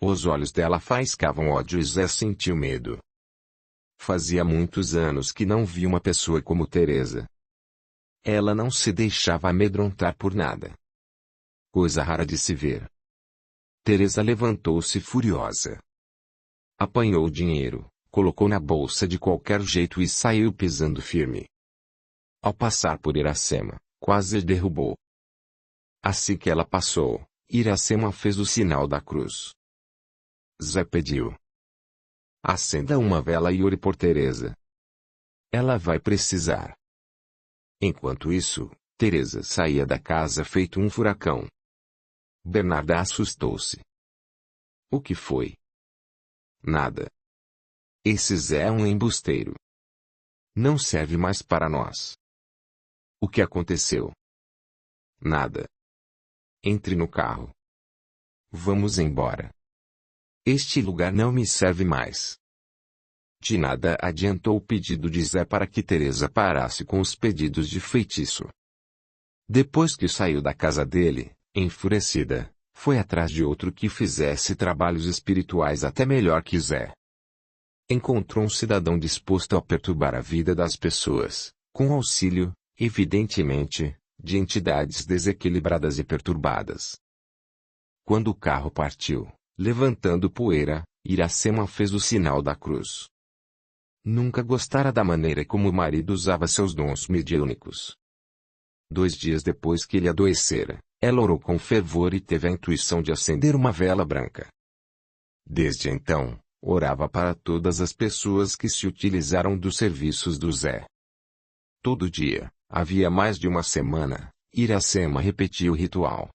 Os olhos dela faiscavam ódio e Zé sentiu medo. Fazia muitos anos que não via uma pessoa como Teresa. Ela não se deixava amedrontar por nada. Coisa rara de se ver. Teresa levantou-se furiosa. Apanhou o dinheiro, colocou na bolsa de qualquer jeito e saiu pisando firme. Ao passar por Iracema, quase a derrubou. Assim que ela passou, Iracema fez o sinal da cruz. Zé pediu: acenda uma vela e ore por Teresa. Ela vai precisar. Enquanto isso, Teresa saía da casa feito um furacão. Bernarda assustou-se. O que foi? Nada. Esse Zé é um embusteiro. Não serve mais para nós. O que aconteceu? Nada. Entre no carro. Vamos embora. Este lugar não me serve mais. De nada adiantou o pedido de Zé para que Teresa parasse com os pedidos de feitiço. Depois que saiu da casa dele, enfurecida, foi atrás de outro que fizesse trabalhos espirituais até melhor que Zé. Encontrou um cidadão disposto a perturbar a vida das pessoas, com auxílio, evidentemente, de entidades desequilibradas e perturbadas. Quando o carro partiu, levantando poeira, Iracema fez o sinal da cruz. Nunca gostara da maneira como o marido usava seus dons mediúnicos. 2 dias depois que ele adoecera, ela orou com fervor e teve a intuição de acender uma vela branca. Desde então, orava para todas as pessoas que se utilizaram dos serviços do Zé. Todo dia, havia mais de uma semana, Iracema repetia o ritual.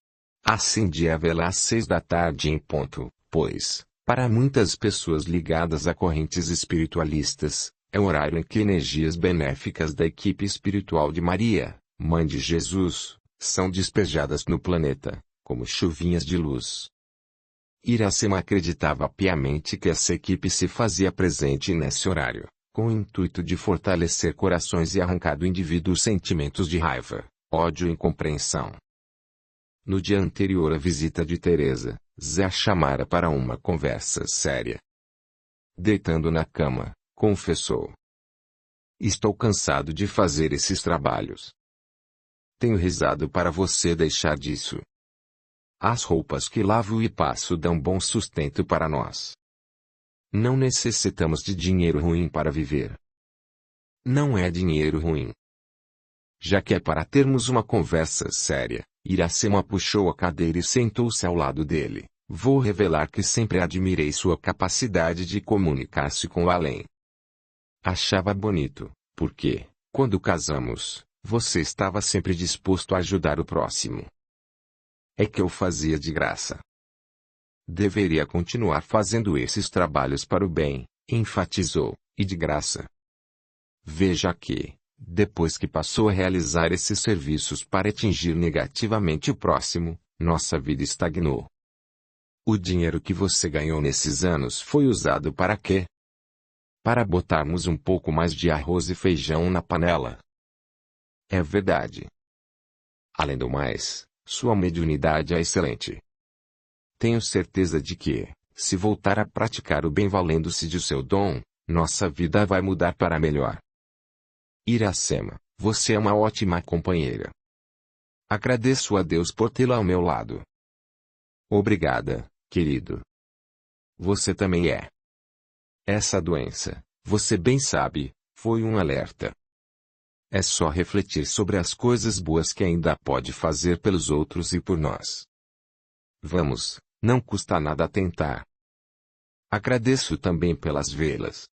Acendia a vela às 6 da tarde em ponto, pois, para muitas pessoas ligadas a correntes espiritualistas, é o horário em que energias benéficas da equipe espiritual de Maria, Mãe de Jesus, são despejadas no planeta, como chuvinhas de luz. Iracema acreditava piamente que essa equipe se fazia presente nesse horário, com o intuito de fortalecer corações e arrancar do indivíduo sentimentos de raiva, ódio e incompreensão. No dia anterior à visita de Teresa, Zé a chamara para uma conversa séria. Deitando na cama, confessou: estou cansado de fazer esses trabalhos. Tenho rezado para você deixar disso. As roupas que lavo e passo dão bom sustento para nós. Não necessitamos de dinheiro ruim para viver. Não é dinheiro ruim. Já que é para termos uma conversa séria, Iracema puxou a cadeira e sentou-se ao lado dele. Vou revelar que sempre admirei sua capacidade de comunicar-se com o além. Achava bonito, porque, quando casamos, você estava sempre disposto a ajudar o próximo. É que eu fazia de graça. Deveria continuar fazendo esses trabalhos para o bem, enfatizou, e de graça. Veja que, depois que passou a realizar esses serviços para atingir negativamente o próximo, nossa vida estagnou. O dinheiro que você ganhou nesses anos foi usado para quê? Para botarmos um pouco mais de arroz e feijão na panela. É verdade. Além do mais, sua mediunidade é excelente. Tenho certeza de que, se voltar a praticar o bem valendo-se de seu dom, nossa vida vai mudar para melhor. Iracema, você é uma ótima companheira. Agradeço a Deus por tê-la ao meu lado. Obrigada, querido. Você também é. Essa doença, você bem sabe, foi um alerta. É só refletir sobre as coisas boas que ainda pode fazer pelos outros e por nós. Vamos, não custa nada tentar. Agradeço também pelas velas.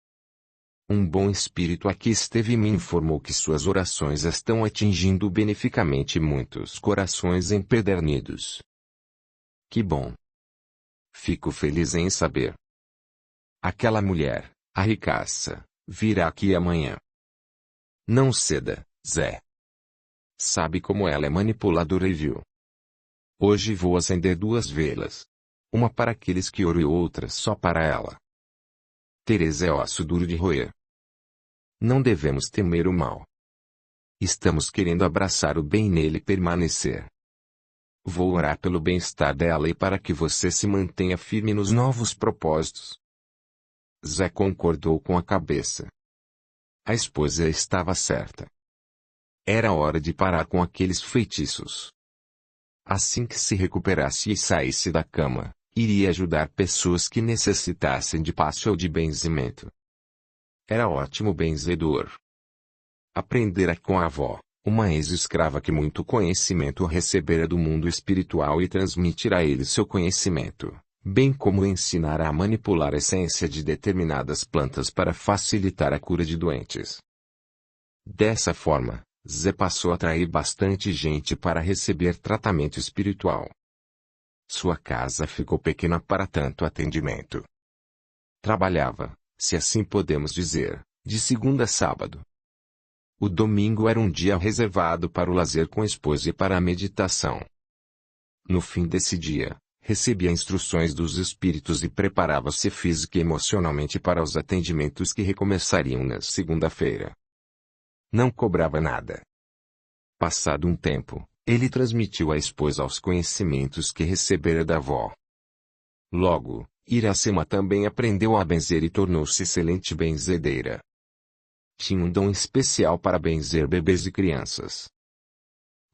Um bom espírito aqui esteve e me informou que suas orações estão atingindo beneficamente muitos corações empedernidos. Que bom. Fico feliz em saber. Aquela mulher, a ricaça, virá aqui amanhã. Não ceda, Zé. Sabe como ela é manipuladora e vil. Hoje vou acender 2 velas. Uma para aqueles que oram e outra só para ela. Teresa é osso duro de roer. Não devemos temer o mal. Estamos querendo abraçar o bem e nele permanecer. Vou orar pelo bem-estar dela e para que você se mantenha firme nos novos propósitos. Zé concordou com a cabeça. A esposa estava certa. Era hora de parar com aqueles feitiços. Assim que se recuperasse e saísse da cama, iria ajudar pessoas que necessitassem de passe ou de benzimento. Era ótimo benzedor. Aprendera com a avó, uma ex-escrava que muito conhecimento recebera do mundo espiritual e transmitir a ele seu conhecimento, bem como ensinar a manipular a essência de determinadas plantas para facilitar a cura de doentes. Dessa forma, Zé passou a atrair bastante gente para receber tratamento espiritual. Sua casa ficou pequena para tanto atendimento. Trabalhava, se assim podemos dizer, de segunda a sábado. O domingo era um dia reservado para o lazer com a esposa e para a meditação. No fim desse dia, recebia instruções dos espíritos e preparava-se física e emocionalmente para os atendimentos que recomeçariam na segunda-feira. Não cobrava nada. Passado um tempo, ele transmitiu à esposa os conhecimentos que recebera da avó. Logo, Iracema também aprendeu a benzer e tornou-se excelente benzedeira. Tinha um dom especial para benzer bebês e crianças.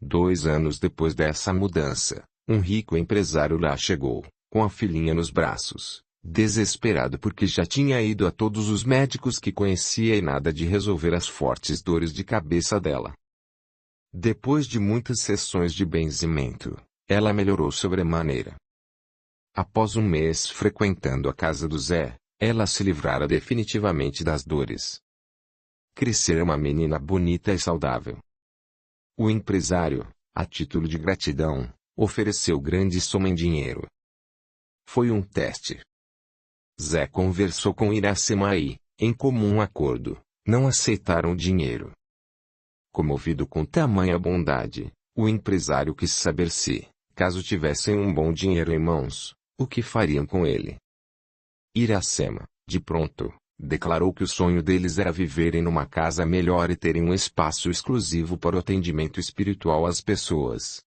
2 anos depois dessa mudança, um rico empresário lá chegou, com a filhinha nos braços, desesperado porque já tinha ido a todos os médicos que conhecia e nada de resolver as fortes dores de cabeça dela. Depois de muitas sessões de benzimento, ela melhorou sobremaneira. Após um mês frequentando a casa do Zé, ela se livrara definitivamente das dores. Crescera uma menina bonita e saudável. O empresário, a título de gratidão, ofereceu grande soma em dinheiro. Foi um teste. Zé conversou com Iracema e, em comum acordo, não aceitaram o dinheiro. Comovido com tamanha bondade, o empresário quis saber se, caso tivessem um bom dinheiro em mãos, o que fariam com ele. Iracema, de pronto, declarou que o sonho deles era viverem numa casa melhor e terem um espaço exclusivo para o atendimento espiritual às pessoas.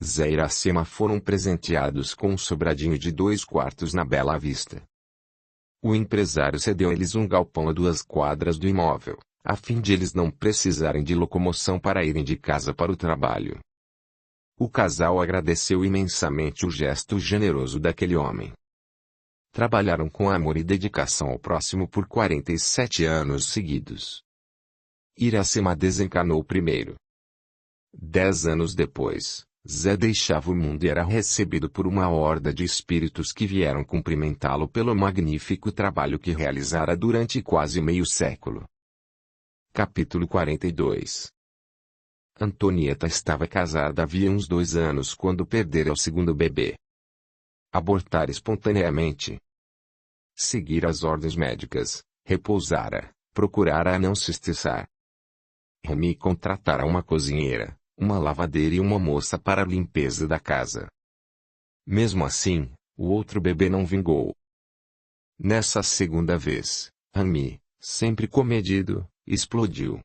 Zé e Iracema foram presenteados com um sobradinho de 2 quartos na Bela Vista. O empresário cedeu a eles um galpão a 2 quadras do imóvel, a fim de eles não precisarem de locomoção para irem de casa para o trabalho. O casal agradeceu imensamente o gesto generoso daquele homem. Trabalharam com amor e dedicação ao próximo por 47 anos seguidos. Iracema desencarnou primeiro. 10 anos depois, Zé deixava o mundo e era recebido por uma horda de espíritos que vieram cumprimentá-lo pelo magnífico trabalho que realizara durante quase meio século. Capítulo 42. Antonieta estava casada havia uns 2 anos quando perdera o segundo bebê. Abortara espontaneamente. Seguira as ordens médicas, repousara, procurara não se estressar. Remy contratara uma cozinheira, uma lavadeira e uma moça para a limpeza da casa. Mesmo assim, o outro bebê não vingou. Nessa segunda vez, Remy, sempre comedido, explodiu.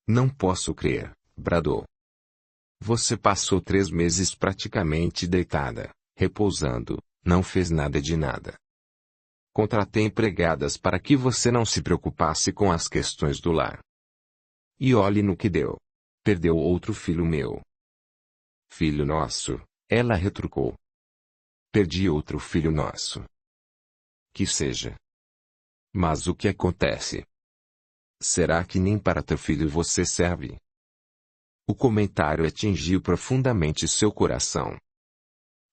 Não posso crer, bradou. Você passou 3 meses praticamente deitada, repousando, não fez nada de nada. Contratei empregadas para que você não se preocupasse com as questões do lar. E olhe no que deu. Perdeu outro filho meu. Filho nosso, ela retrucou. Perdi outro filho nosso. Que seja. Mas o que acontece? Será que nem para teu filho você serve? O comentário atingiu profundamente seu coração.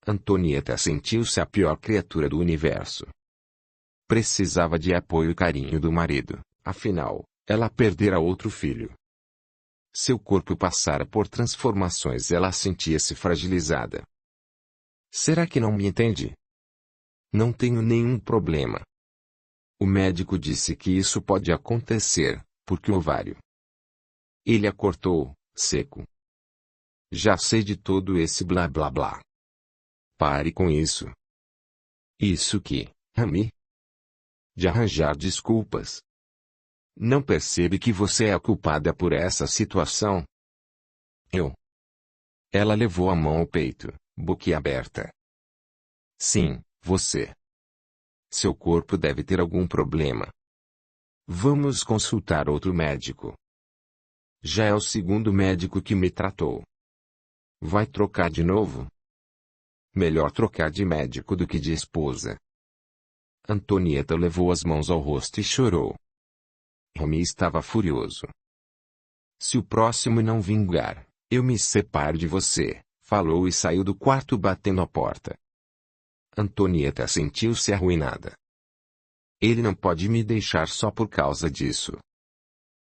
Antonieta sentiu-se a pior criatura do universo. Precisava de apoio e carinho do marido, afinal, ela perdera outro filho. Seu corpo passara por transformações e ela sentia-se fragilizada. Será que não me entende? Não tenho nenhum problema. O médico disse que isso pode acontecer, porque o ovário. Ele a cortou, seco. Já sei de todo esse blá blá blá. Pare com isso. Isso que, Remy? De arranjar desculpas. Não percebe que você é a culpada por essa situação? Eu. Ela levou a mão ao peito, boquiaberta. Sim, você. Seu corpo deve ter algum problema. Vamos consultar outro médico. Já é o segundo médico que me tratou. Vai trocar de novo? Melhor trocar de médico do que de esposa. Antonieta levou as mãos ao rosto e chorou. Rami estava furioso. Se o próximo não vingar, eu me separo de você, falou e saiu do quarto batendo a porta. Antonieta sentiu-se arruinada. Ele não pode me deixar só por causa disso.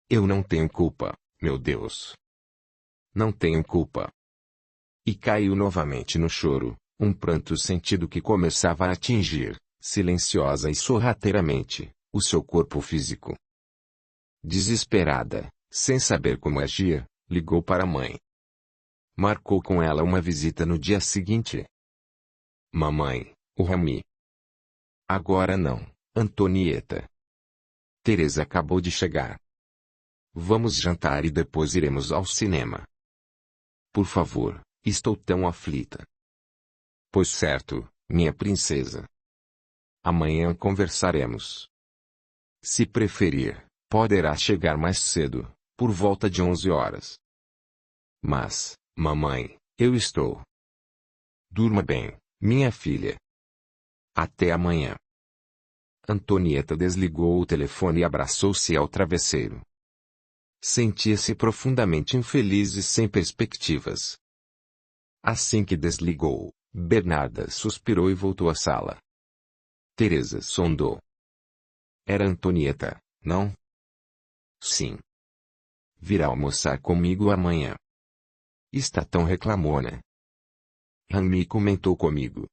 Eu não tenho culpa, meu Deus. Não tenho culpa. E caiu novamente no choro, um pranto sentido que começava a atingir, silenciosa e sorrateiramente, o seu corpo físico. Desesperada, sem saber como agir, ligou para a mãe. Marcou com ela uma visita no dia seguinte. Mamãe, o Rami. Agora não, Antonieta. Teresa acabou de chegar. Vamos jantar e depois iremos ao cinema. Por favor, estou tão aflita. Pois certo, minha princesa. Amanhã conversaremos. Se preferir, poderá chegar mais cedo, por volta de 11 horas. Mas, mamãe, eu estou. Durma bem, minha filha. Até amanhã. Antonieta desligou o telefone e abraçou-se ao travesseiro. Sentia-se profundamente infeliz e sem perspectivas. Assim que desligou, Bernarda suspirou e voltou à sala. Teresa sondou. Era Antonieta, não? Sim. Virá almoçar comigo amanhã. Está tão reclamona. Rami comentou comigo.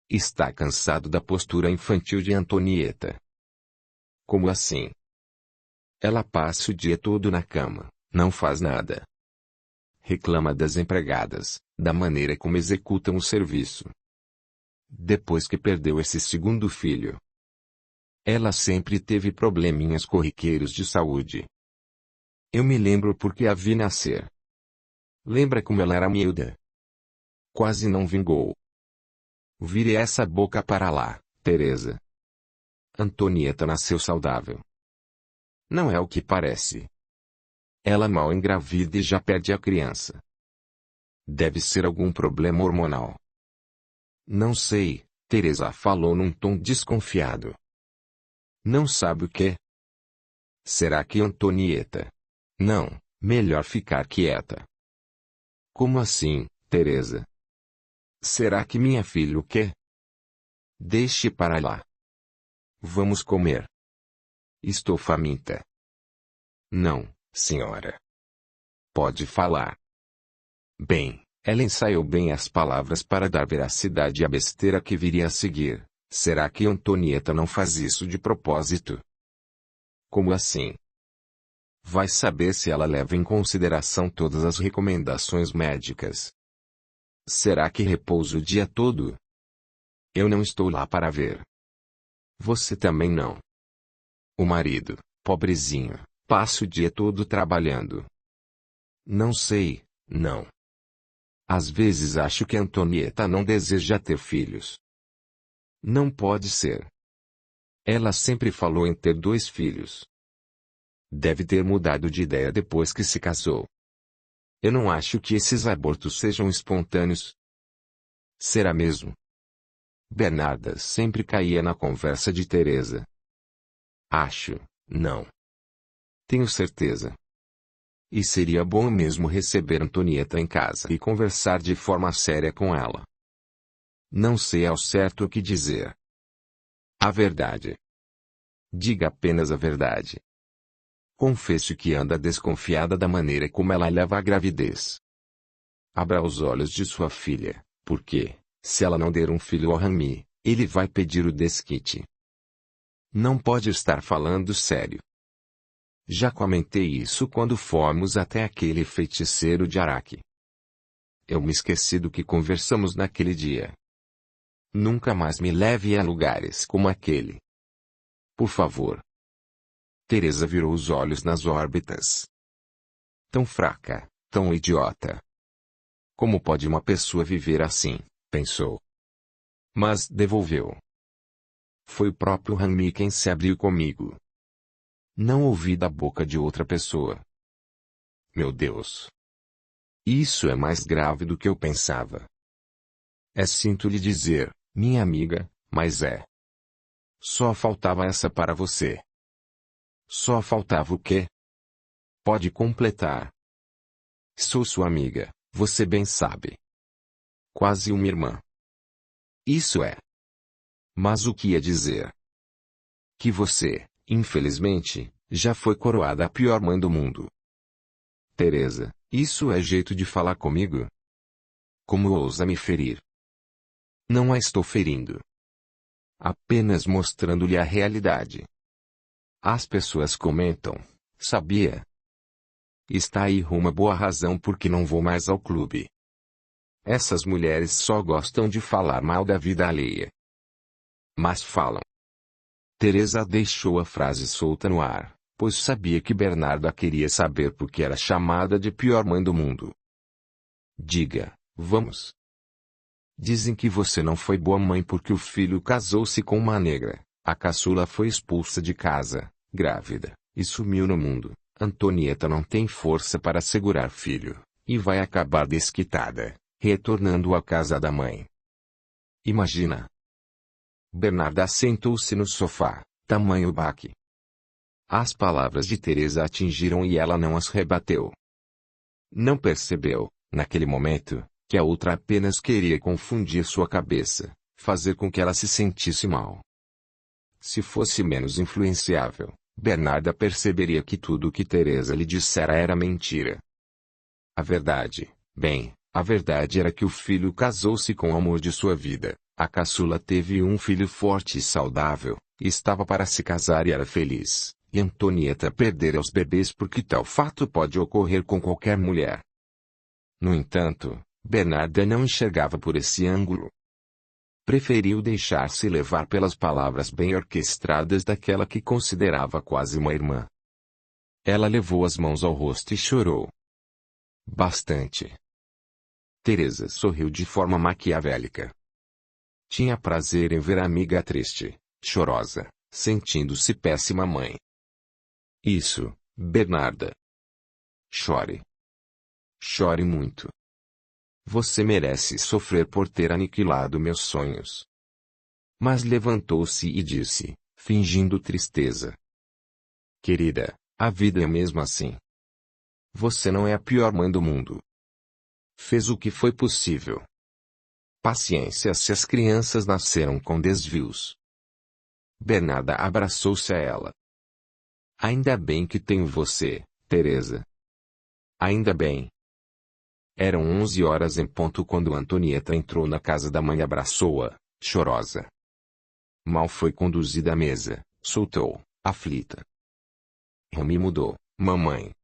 Está cansado da postura infantil de Antonieta. Como assim? Ela passa o dia todo na cama, não faz nada. Reclama das empregadas, da maneira como executam o serviço. Depois que perdeu esse segundo filho, ela sempre teve probleminhas corriqueiros de saúde. Eu me lembro porque a vi nascer. Lembra como ela era miúda? Quase não vingou. Vire essa boca para lá, Teresa. Antonieta nasceu saudável. Não é o que parece. Ela mal engravida e já perde a criança. Deve ser algum problema hormonal. Não sei, Teresa falou num tom desconfiado. Não sabe o que? Será que Antonieta? Não, melhor ficar quieta. Como assim, Teresa? Será que minha filha o quê? Deixe para lá. Vamos comer. Estou faminta. Não, senhora. Pode falar. Bem, ela ensaiou bem as palavras para dar veracidade à besteira que viria a seguir. Será que Antonieta não faz isso de propósito? Como assim? Vai saber se ela leva em consideração todas as recomendações médicas. Será que repousa o dia todo? Eu não estou lá para ver. Você também não. O marido, pobrezinho, passa o dia todo trabalhando. Não sei, não. Às vezes acho que Antonieta não deseja ter filhos. Não pode ser. Ela sempre falou em ter 2 filhos. Deve ter mudado de ideia depois que se casou. Eu não acho que esses abortos sejam espontâneos. Será mesmo? Bernarda sempre caía na conversa de Teresa. Acho, não. Tenho certeza. E seria bom mesmo receber Antonieta em casa e conversar de forma séria com ela. Não sei ao certo o que dizer. A verdade. Diga apenas a verdade. Confesso que anda desconfiada da maneira como ela leva a gravidez. Abra os olhos de sua filha, porque, se ela não der um filho ao Rami, ele vai pedir o desquite. Não pode estar falando sério. Já comentei isso quando fomos até aquele feiticeiro de Araque. Eu me esqueci do que conversamos naquele dia. Nunca mais me leve a lugares como aquele. Por favor. Teresa virou os olhos nas órbitas. Tão fraca, tão idiota. Como pode uma pessoa viver assim? Pensou. Mas devolveu. Foi o próprio Hanmi quem se abriu comigo. Não ouvi da boca de outra pessoa. Meu Deus! Isso é mais grave do que eu pensava. Sinto lhe dizer, minha amiga, mas é. Só faltava essa para você. Só faltava o quê? Pode completar. Sou sua amiga, você bem sabe. Quase uma irmã. Isso é. Mas o que ia dizer? Que você, infelizmente, já foi coroada a pior mãe do mundo. Teresa, isso é jeito de falar comigo? Como ousa me ferir? Não a estou ferindo. Apenas mostrando-lhe a realidade. As pessoas comentam, sabia? Está aí uma boa razão por que não vou mais ao clube. Essas mulheres só gostam de falar mal da vida alheia. Mas falam. Teresa deixou a frase solta no ar, pois sabia que Bernarda queria saber por que era chamada de pior mãe do mundo. Diga, vamos. Dizem que você não foi boa mãe porque o filho casou-se com uma negra, a caçula foi expulsa de casa, grávida, e sumiu no mundo. Antonieta não tem força para segurar filho, e vai acabar desquitada, retornando à casa da mãe. Imagina. Bernarda sentou-se no sofá, tamanho baque. As palavras de Teresa atingiram e ela não as rebateu. Não percebeu, naquele momento, que a outra apenas queria confundir sua cabeça, fazer com que ela se sentisse mal. Se fosse menos influenciável, Bernarda perceberia que tudo o que Teresa lhe dissera era mentira. A verdade era que o filho casou-se com o amor de sua vida, a caçula teve um filho forte e saudável, estava para se casar e era feliz, e Antonieta perdera os bebês porque tal fato pode ocorrer com qualquer mulher. No entanto, Bernarda não enxergava por esse ângulo. Preferiu deixar-se levar pelas palavras bem orquestradas daquela que considerava quase uma irmã. Ela levou as mãos ao rosto e chorou. Bastante. Teresa sorriu de forma maquiavélica. Tinha prazer em ver a amiga triste, chorosa, sentindo-se péssima mãe. Isso, Bernarda. Chore. Chore muito. Você merece sofrer por ter aniquilado meus sonhos. Mas levantou-se e disse, fingindo tristeza. Querida, a vida é mesmo assim. Você não é a pior mãe do mundo. Fez o que foi possível. Paciência se as crianças nasceram com desvios. Bernarda abraçou-se a ela. Ainda bem que tenho você, Teresa. Ainda bem. Eram 11 horas em ponto quando Antonieta entrou na casa da mãe e abraçou-a, chorosa. Mal foi conduzida à mesa, soltou, aflita. Rami mudou, mamãe.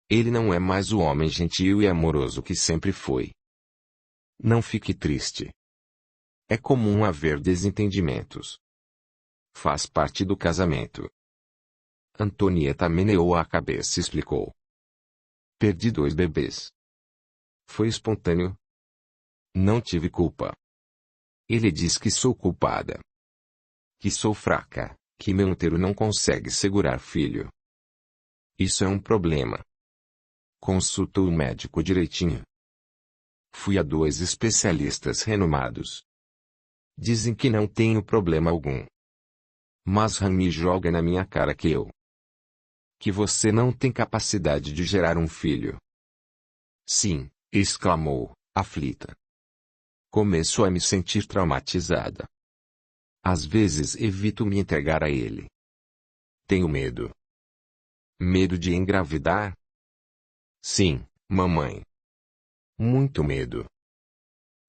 Ele não é mais o homem gentil e amoroso que sempre foi. Não fique triste. É comum haver desentendimentos. Faz parte do casamento. Antonieta meneou a cabeça e explicou. Perdi 2 bebês. Foi espontâneo. Não tive culpa. Ele diz que sou culpada. Que sou fraca, que meu útero não consegue segurar filho. Isso é um problema. Consultou o médico direitinho. Fui a 2 especialistas renomados. Dizem que não tenho problema algum. Mas Rami joga na minha cara que você não tem capacidade de gerar um filho. Sim, exclamou, aflita. Começou a me sentir traumatizada. Às vezes evito me entregar a ele. Tenho medo. Medo de engravidar? Sim, mamãe. Muito medo.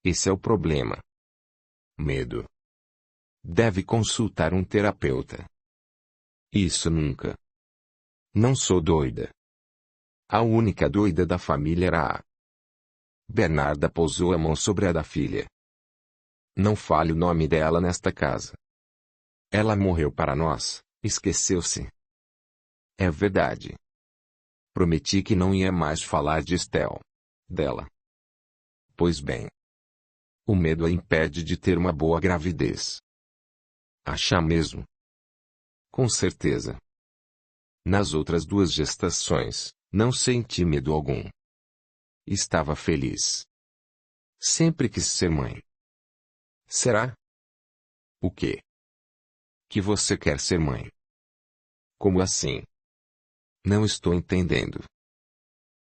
Esse é o problema. Medo. Deve consultar um terapeuta. Isso nunca. Não sou doida. A única doida da família era a. Bernarda pousou a mão sobre a da filha. Não fale o nome dela nesta casa. Ela morreu para nós, esqueceu-se. É verdade. Prometi que não ia mais falar de Estel. Dela. Pois bem, o medo a impede de ter uma boa gravidez. Acha mesmo? Com certeza. Nas outras 2 gestações, não senti medo algum. Estava feliz. Sempre quis ser mãe. Será? O quê? Que você quer ser mãe? Como assim? Não estou entendendo.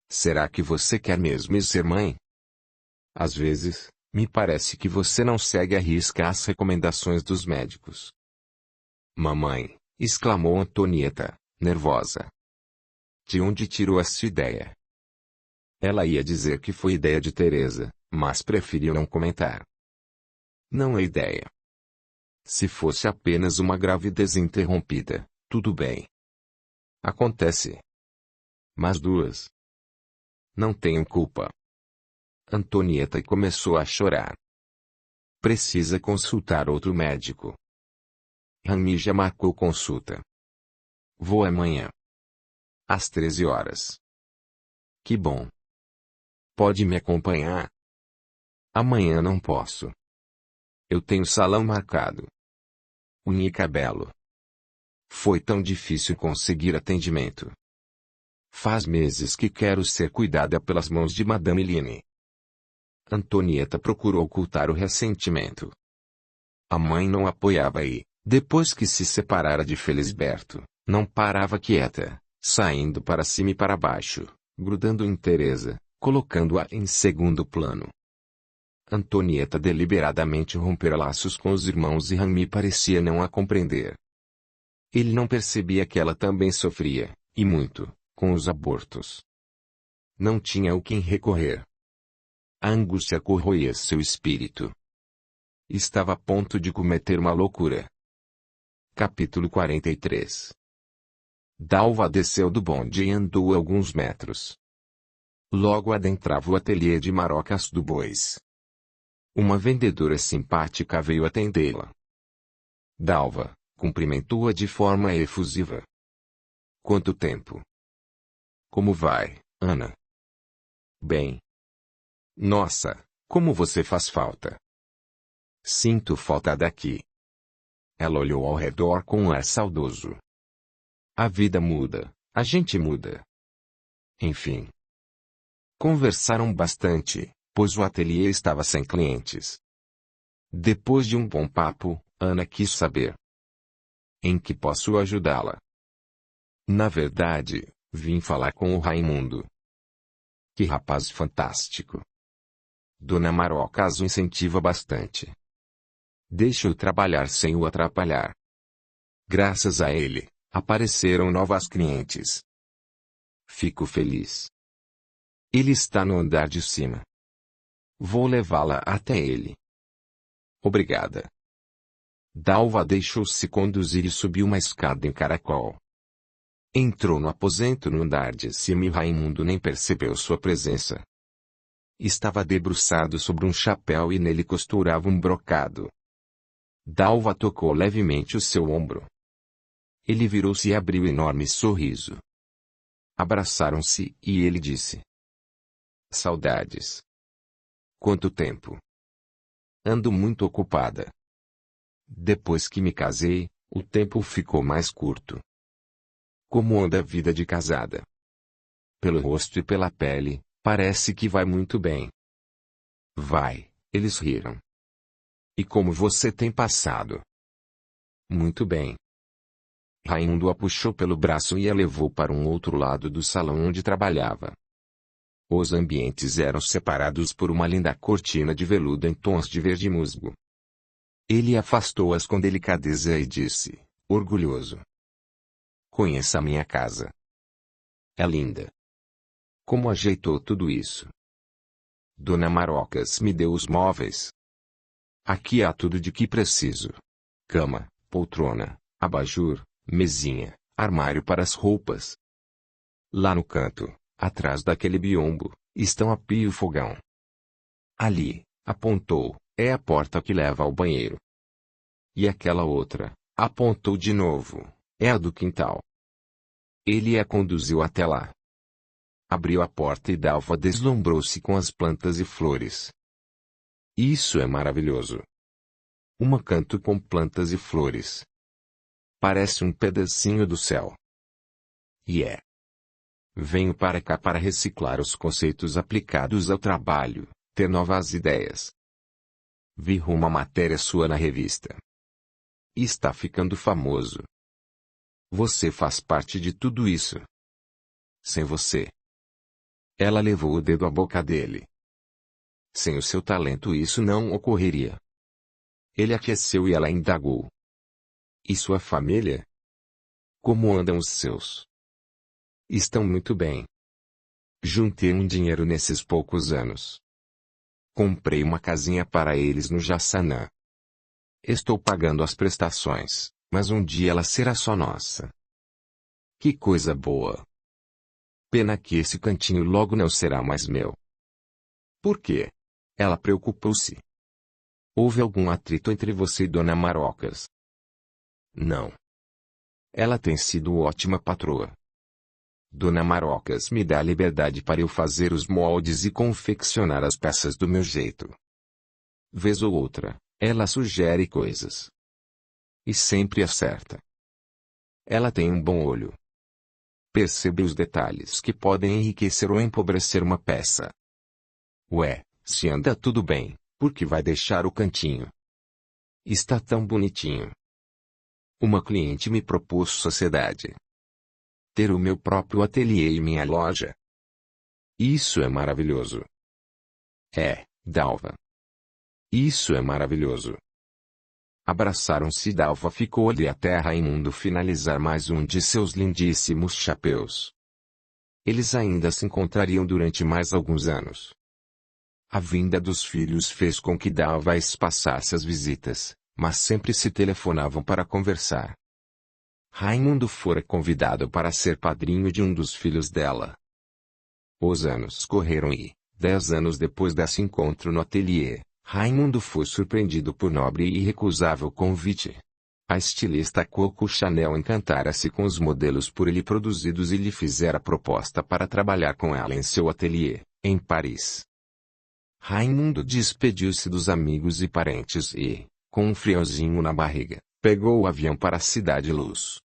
Será que você quer mesmo ser mãe? Às vezes, me parece que você não segue à risca as recomendações dos médicos. Mamãe, exclamou Antonieta, nervosa. De onde tirou essa ideia? Ela ia dizer que foi ideia de Teresa, mas preferiu não comentar. Não é ideia. Se fosse apenas uma gravidez interrompida, tudo bem. Acontece. Mas 2. Não tenho culpa. Antonieta começou a chorar. Precisa consultar outro médico. Rami já marcou consulta. Vou amanhã. Às 13 horas. Que bom. Pode me acompanhar? Amanhã não posso. Eu tenho salão marcado. Unha e cabelo. Foi tão difícil conseguir atendimento. Faz meses que quero ser cuidada pelas mãos de Madame Line. Antonieta procurou ocultar o ressentimento. A mãe não apoiava e, depois que se separara de Felisberto, não parava quieta, saindo para cima e para baixo, grudando em Teresa, colocando-a em segundo plano. Antonieta deliberadamente rompera laços com os irmãos e Rami parecia não a compreender. Ele não percebia que ela também sofria, e muito, com os abortos. Não tinha a quem recorrer. A angústia corroía seu espírito. Estava a ponto de cometer uma loucura. Capítulo 43. Dalva desceu do bonde e andou alguns metros. Logo adentrava o ateliê de marocas do Bois. Uma vendedora simpática veio atendê-la. Dalva cumprimentou-a de forma efusiva. Quanto tempo? Como vai, Ana? Bem. Nossa, como você faz falta. Sinto falta daqui. Ela olhou ao redor com um ar saudoso. A vida muda, a gente muda. Enfim. Conversaram bastante, pois o ateliê estava sem clientes. Depois de um bom papo, Ana quis saber: em que posso ajudá-la? Na verdade, vim falar com o Raimundo. Que rapaz fantástico. Dona Marocas o incentiva bastante. Deixe-o trabalhar sem o atrapalhar. Graças a ele, apareceram novas clientes. Fico feliz. Ele está no andar de cima. Vou levá-la até ele. Obrigada. Dalva deixou-se conduzir e subiu uma escada em caracol. Entrou no aposento no andar de cima e Raimundo nem percebeu sua presença. Estava debruçado sobre um chapéu e nele costurava um brocado. Dalva tocou levemente o seu ombro. Ele virou-se e abriu enorme sorriso. Abraçaram-se e ele disse: Saudades. Quanto tempo? Ando muito ocupada. Depois que me casei, o tempo ficou mais curto. Como anda a vida de casada? Pelo rosto e pela pele, parece que vai muito bem. Vai, eles riram. E como você tem passado? Muito bem. Raimundo a puxou pelo braço e a levou para um outro lado do salão onde trabalhava. Os ambientes eram separados por uma linda cortina de veludo em tons de verde musgo. Ele afastou-as com delicadeza e disse, orgulhoso: Conheça a minha casa. É linda. Como ajeitou tudo isso? Dona Marocas me deu os móveis. Aqui há tudo de que preciso. Cama, poltrona, abajur, mesinha, armário para as roupas. Lá no canto, atrás daquele biombo, estão a pia e o fogão. Ali, apontou, é a porta que leva ao banheiro. E aquela outra, apontou de novo, é a do quintal. Ele a conduziu até lá. Abriu a porta e Dalva deslumbrou-se com as plantas e flores, Isso é maravilhoso. Um canto com plantas e flores. Parece um pedacinho do céu. E é. Venho para cá para reciclar os conceitos aplicados ao trabalho, ter novas ideias. Vi uma matéria sua na revista. E está ficando famoso. Você faz parte de tudo isso. Sem você. Ela levou o dedo à boca dele. Sem o seu talento isso não ocorreria. Ele aqueceu e ela indagou. E sua família? Como andam os seus? Estão muito bem. Juntei um dinheiro nesses poucos anos. Comprei uma casinha para eles no Jaçanã. Estou pagando as prestações, mas um dia ela será só nossa. Que coisa boa. Pena que esse cantinho logo não será mais meu. Por quê? Ela preocupou-se. Houve algum atrito entre você e Dona Marocas? Não. Ela tem sido ótima patroa. Dona Marocas me dá liberdade para eu fazer os moldes e confeccionar as peças do meu jeito. Vez ou outra, ela sugere coisas. E sempre acerta. Ela tem um bom olho. Percebe os detalhes que podem enriquecer ou empobrecer uma peça. Ué, se anda tudo bem, por que vai deixar o cantinho? Está tão bonitinho. Uma cliente me propôs sociedade. Ter o meu próprio ateliê e minha loja. Isso é maravilhoso. É, Dalva. Isso é maravilhoso. Abraçaram-se e Dalva ficou ali a terra imundo finalizar mais um de seus lindíssimos chapéus. Eles ainda se encontrariam durante mais alguns anos. A vinda dos filhos fez com que Dalva espaçasse as visitas, mas sempre se telefonavam para conversar. Raimundo fora convidado para ser padrinho de um dos filhos dela. Os anos correram e, 10 anos depois desse encontro no ateliê, Raimundo foi surpreendido por nobre e irrecusável convite. A estilista Coco Chanel encantara-se com os modelos por ele produzidos e lhe fizera proposta para trabalhar com ela em seu ateliê, em Paris. Raimundo despediu-se dos amigos e parentes e, com um friozinho na barriga, pegou o avião para a Cidade Luz.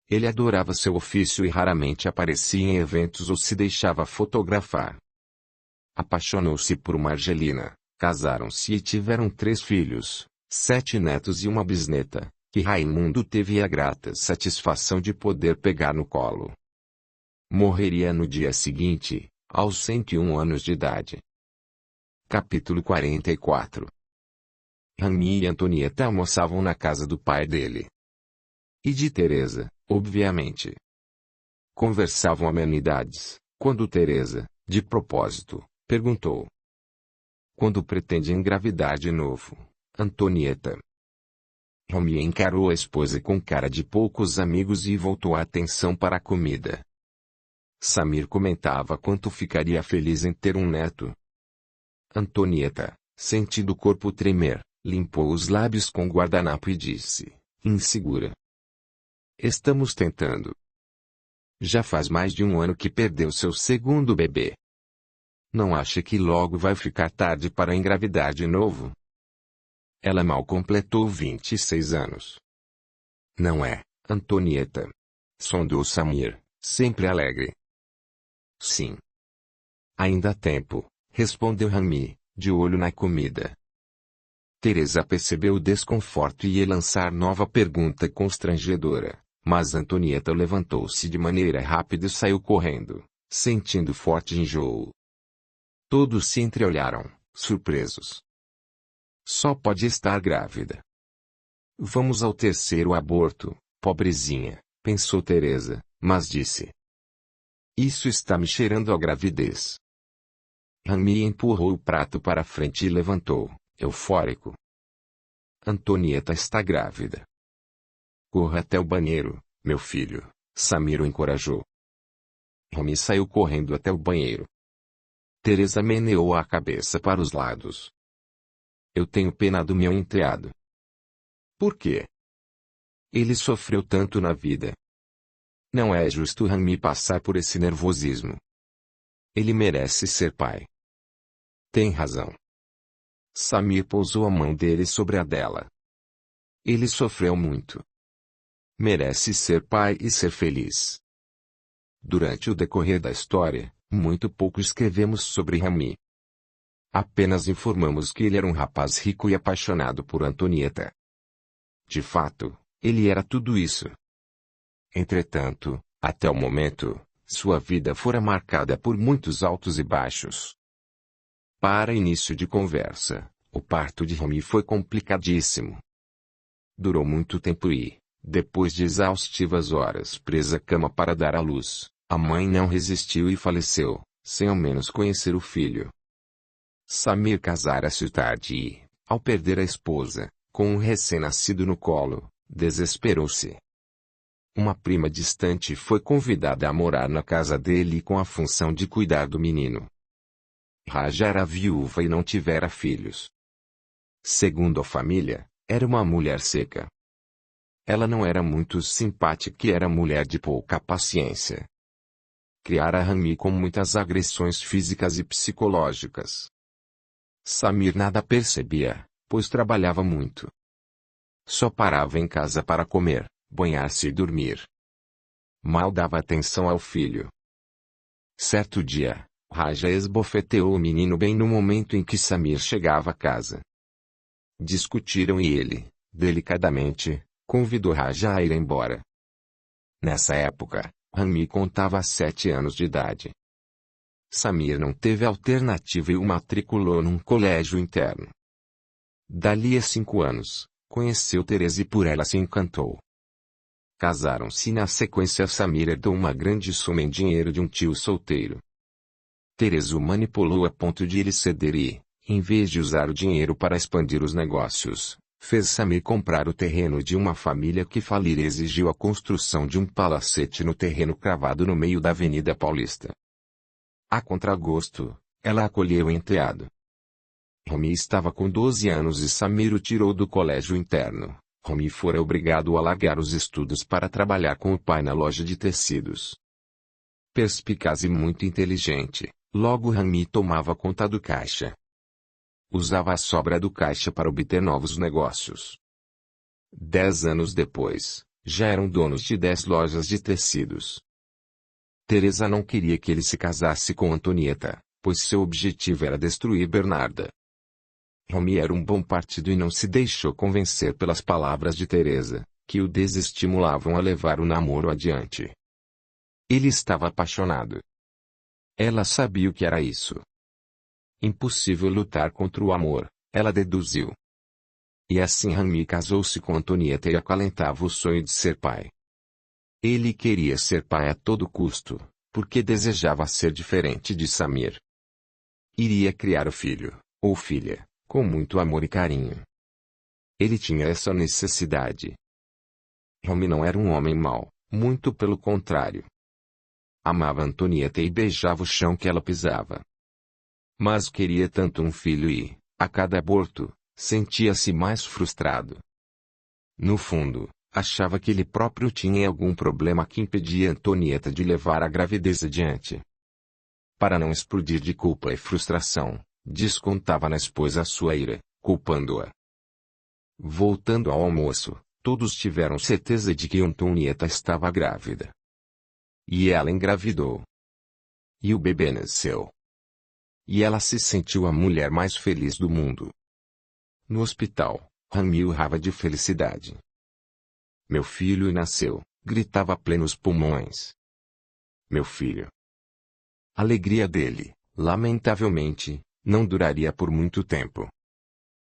Ele adorava seu ofício e raramente aparecia em eventos ou se deixava fotografar. Apaixonou-se por uma argelina, casaram-se e tiveram 3 filhos, 7 netos e uma bisneta, que Raimundo teve a grata satisfação de poder pegar no colo. Morreria no dia seguinte, aos 101 anos de idade. Capítulo 44. Rami e Antonieta almoçavam na casa do pai dele. E de Teresa, obviamente. Conversavam amenidades, quando Teresa, de propósito, perguntou: quando pretende engravidar de novo, Antonieta? Rami encarou a esposa com cara de poucos amigos e voltou a atenção para a comida. Samir comentava quanto ficaria feliz em ter um neto. Antonieta, sentindo o corpo tremer, limpou os lábios com guardanapo e disse, insegura: estamos tentando. Já faz mais de um ano que perdeu seu segundo bebê. Não acha que logo vai ficar tarde para engravidar de novo? Ela mal completou 26 anos. Não é, Antonieta? Sondou Samir, sempre alegre. Sim. Ainda há tempo, respondeu Rami, de olho na comida. Teresa percebeu o desconforto e ia lançar nova pergunta constrangedora, mas Antonieta levantou-se de maneira rápida e saiu correndo, sentindo forte enjoo. Todos se entreolharam, surpresos. Só pode estar grávida. Vamos ao terceiro aborto, pobrezinha, pensou Teresa, mas disse: isso está me cheirando a gravidez. Rami empurrou o prato para frente e levantou, eufórico. Antonieta está grávida. Corra até o banheiro, meu filho, Samir o encorajou. Rami saiu correndo até o banheiro. Teresa meneou a cabeça para os lados. Eu tenho pena do meu enteado. Por quê? Ele sofreu tanto na vida. Não é justo Rami passar por esse nervosismo. Ele merece ser pai. Tem razão. Samir pousou a mão dele sobre a dela. Ele sofreu muito. Merece ser pai e ser feliz. Durante o decorrer da história, muito pouco escrevemos sobre Rami. Apenas informamos que ele era um rapaz rico e apaixonado por Antonieta. De fato, ele era tudo isso. Entretanto, até o momento, sua vida fora marcada por muitos altos e baixos. Para início de conversa, o parto de Rami foi complicadíssimo. Durou muito tempo e, depois de exaustivas horas presa à cama para dar à luz, a mãe não resistiu e faleceu, sem ao menos conhecer o filho. Samir casara-se tarde e, ao perder a esposa, com um recém-nascido no colo, desesperou-se. Uma prima distante foi convidada a morar na casa dele com a função de cuidar do menino. Raja era viúva e não tivera filhos. Segundo a família, era uma mulher seca. Ela não era muito simpática e era mulher de pouca paciência. Criara Rami com muitas agressões físicas e psicológicas. Samir nada percebia, pois trabalhava muito. Só parava em casa para comer, banhar-se e dormir. Mal dava atenção ao filho. Certo dia, Raja esbofeteou o menino bem no momento em que Samir chegava a casa. Discutiram e ele, delicadamente, convidou Raja a ir embora. Nessa época, Rami contava 7 anos de idade. Samir não teve alternativa e o matriculou num colégio interno. Dali a 5 anos, conheceu Teresa e por ela se encantou. Casaram-se e na sequência Samir herdou uma grande soma em dinheiro de um tio solteiro. Teresa o manipulou a ponto de ele ceder e, em vez de usar o dinheiro para expandir os negócios, fez Samir comprar o terreno de uma família que falir e exigiu a construção de um palacete no terreno cravado no meio da Avenida Paulista. A contragosto, ela acolheu o enteado. Rami estava com 12 anos e Samir o tirou do colégio interno. Rami fora obrigado a largar os estudos para trabalhar com o pai na loja de tecidos. Perspicaz e muito inteligente, logo Rami tomava conta do caixa. Usava a sobra do caixa para obter novos negócios. 10 anos depois, já eram donos de 10 lojas de tecidos. Teresa não queria que ele se casasse com Antonieta, pois seu objetivo era destruir Bernarda. Rami era um bom partido e não se deixou convencer pelas palavras de Teresa, que o desestimulavam a levar o namoro adiante. Ele estava apaixonado. Ela sabia o que era isso. Impossível lutar contra o amor, ela deduziu. E assim Rami casou-se com Antonieta e acalentava o sonho de ser pai. Ele queria ser pai a todo custo, porque desejava ser diferente de Samir. Iria criar o filho, ou filha, com muito amor e carinho. Ele tinha essa necessidade. Rami não era um homem mau, muito pelo contrário. Amava Antonieta e beijava o chão que ela pisava. Mas queria tanto um filho e, a cada aborto, sentia-se mais frustrado. No fundo, achava que ele próprio tinha algum problema que impedia Antonieta de levar a gravidez adiante. Para não explodir de culpa e frustração, descontava na esposa sua ira, culpando-a. Voltando ao almoço, todos tiveram certeza de que Antonieta estava grávida. E ela engravidou. E o bebê nasceu. E ela se sentiu a mulher mais feliz do mundo. No hospital, Rami urrava de felicidade. Meu filho nasceu, gritava a plenos pulmões. Meu filho. A alegria dele, lamentavelmente, não duraria por muito tempo.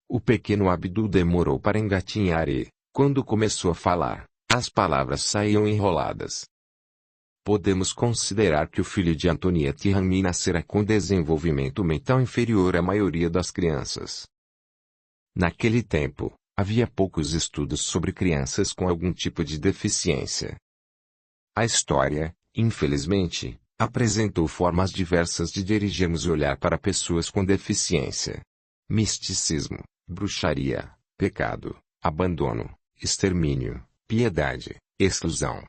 O pequeno Abdul demorou para engatinhar e, quando começou a falar, as palavras saíam enroladas. Podemos considerar que o filho de Antonieta e Rami nascerá com desenvolvimento mental inferior à maioria das crianças. Naquele tempo, havia poucos estudos sobre crianças com algum tipo de deficiência. A história, infelizmente, apresentou formas diversas de dirigirmos o olhar para pessoas com deficiência. Misticismo, bruxaria, pecado, abandono, extermínio, piedade, exclusão.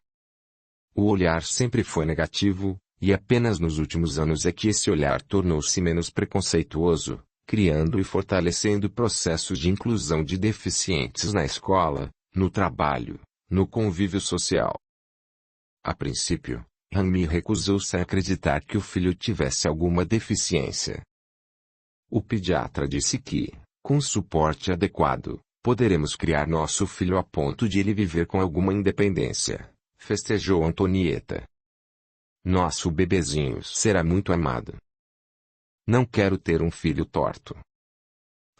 O olhar sempre foi negativo, e apenas nos últimos anos é que esse olhar tornou-se menos preconceituoso, criando e fortalecendo processos de inclusão de deficientes na escola, no trabalho, no convívio social. A princípio, Hanmi recusou-se a acreditar que o filho tivesse alguma deficiência. O pediatra disse que, com suporte adequado, poderemos criar nosso filho a ponto de ele viver com alguma independência, festejou Antonieta. Nosso bebezinho será muito amado. Não quero ter um filho torto.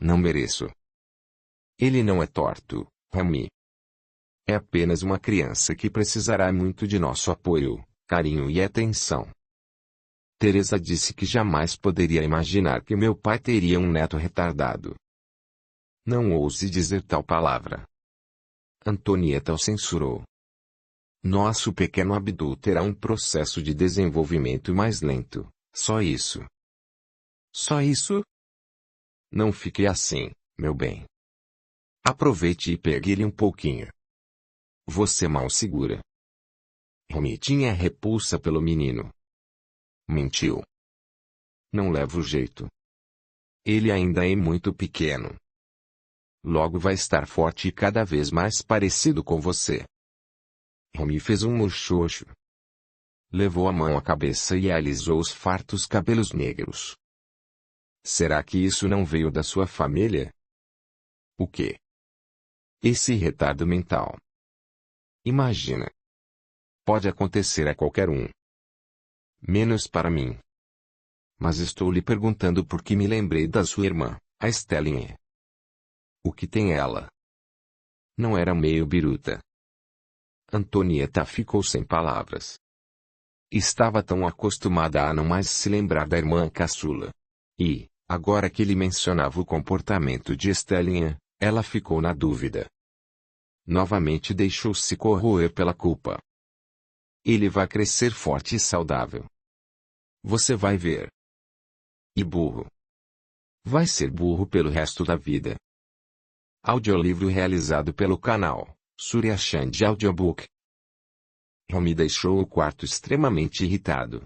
Não mereço. Ele não é torto, Hanmi. É apenas uma criança que precisará muito de nosso apoio, carinho e atenção. Teresa disse que jamais poderia imaginar que meu pai teria um neto retardado. Não ouse dizer tal palavra. Antonieta o censurou. Nosso pequeno Abdul terá um processo de desenvolvimento mais lento, só isso. Só isso? Não fique assim, meu bem. Aproveite e pegue-lhe um pouquinho. Você mal segura. Hanmi tinha repulsa pelo menino. Mentiu. Não levo jeito. Ele ainda é muito pequeno. Logo vai estar forte e cada vez mais parecido com você. Hanmi fez um muxoxo. Levou a mão à cabeça e alisou os fartos cabelos negros. Será que isso não veio da sua família? O quê? Esse retardo mental. Imagina. Pode acontecer a qualquer um. Menos para mim. Mas estou lhe perguntando porque me lembrei da sua irmã, a Stellinha. O que tem ela? Não era meio biruta. Antonieta ficou sem palavras. Estava tão acostumada a não mais se lembrar da irmã caçula. E, agora que ele mencionava o comportamento de Stellinha, ela ficou na dúvida. Novamente deixou-se corroer pela culpa. Ele vai crescer forte e saudável. Você vai ver. E burro. Vai ser burro pelo resto da vida. Audiolivro realizado pelo canal Surya Chand Audiobook. Hanmi deixou o quarto extremamente irritado.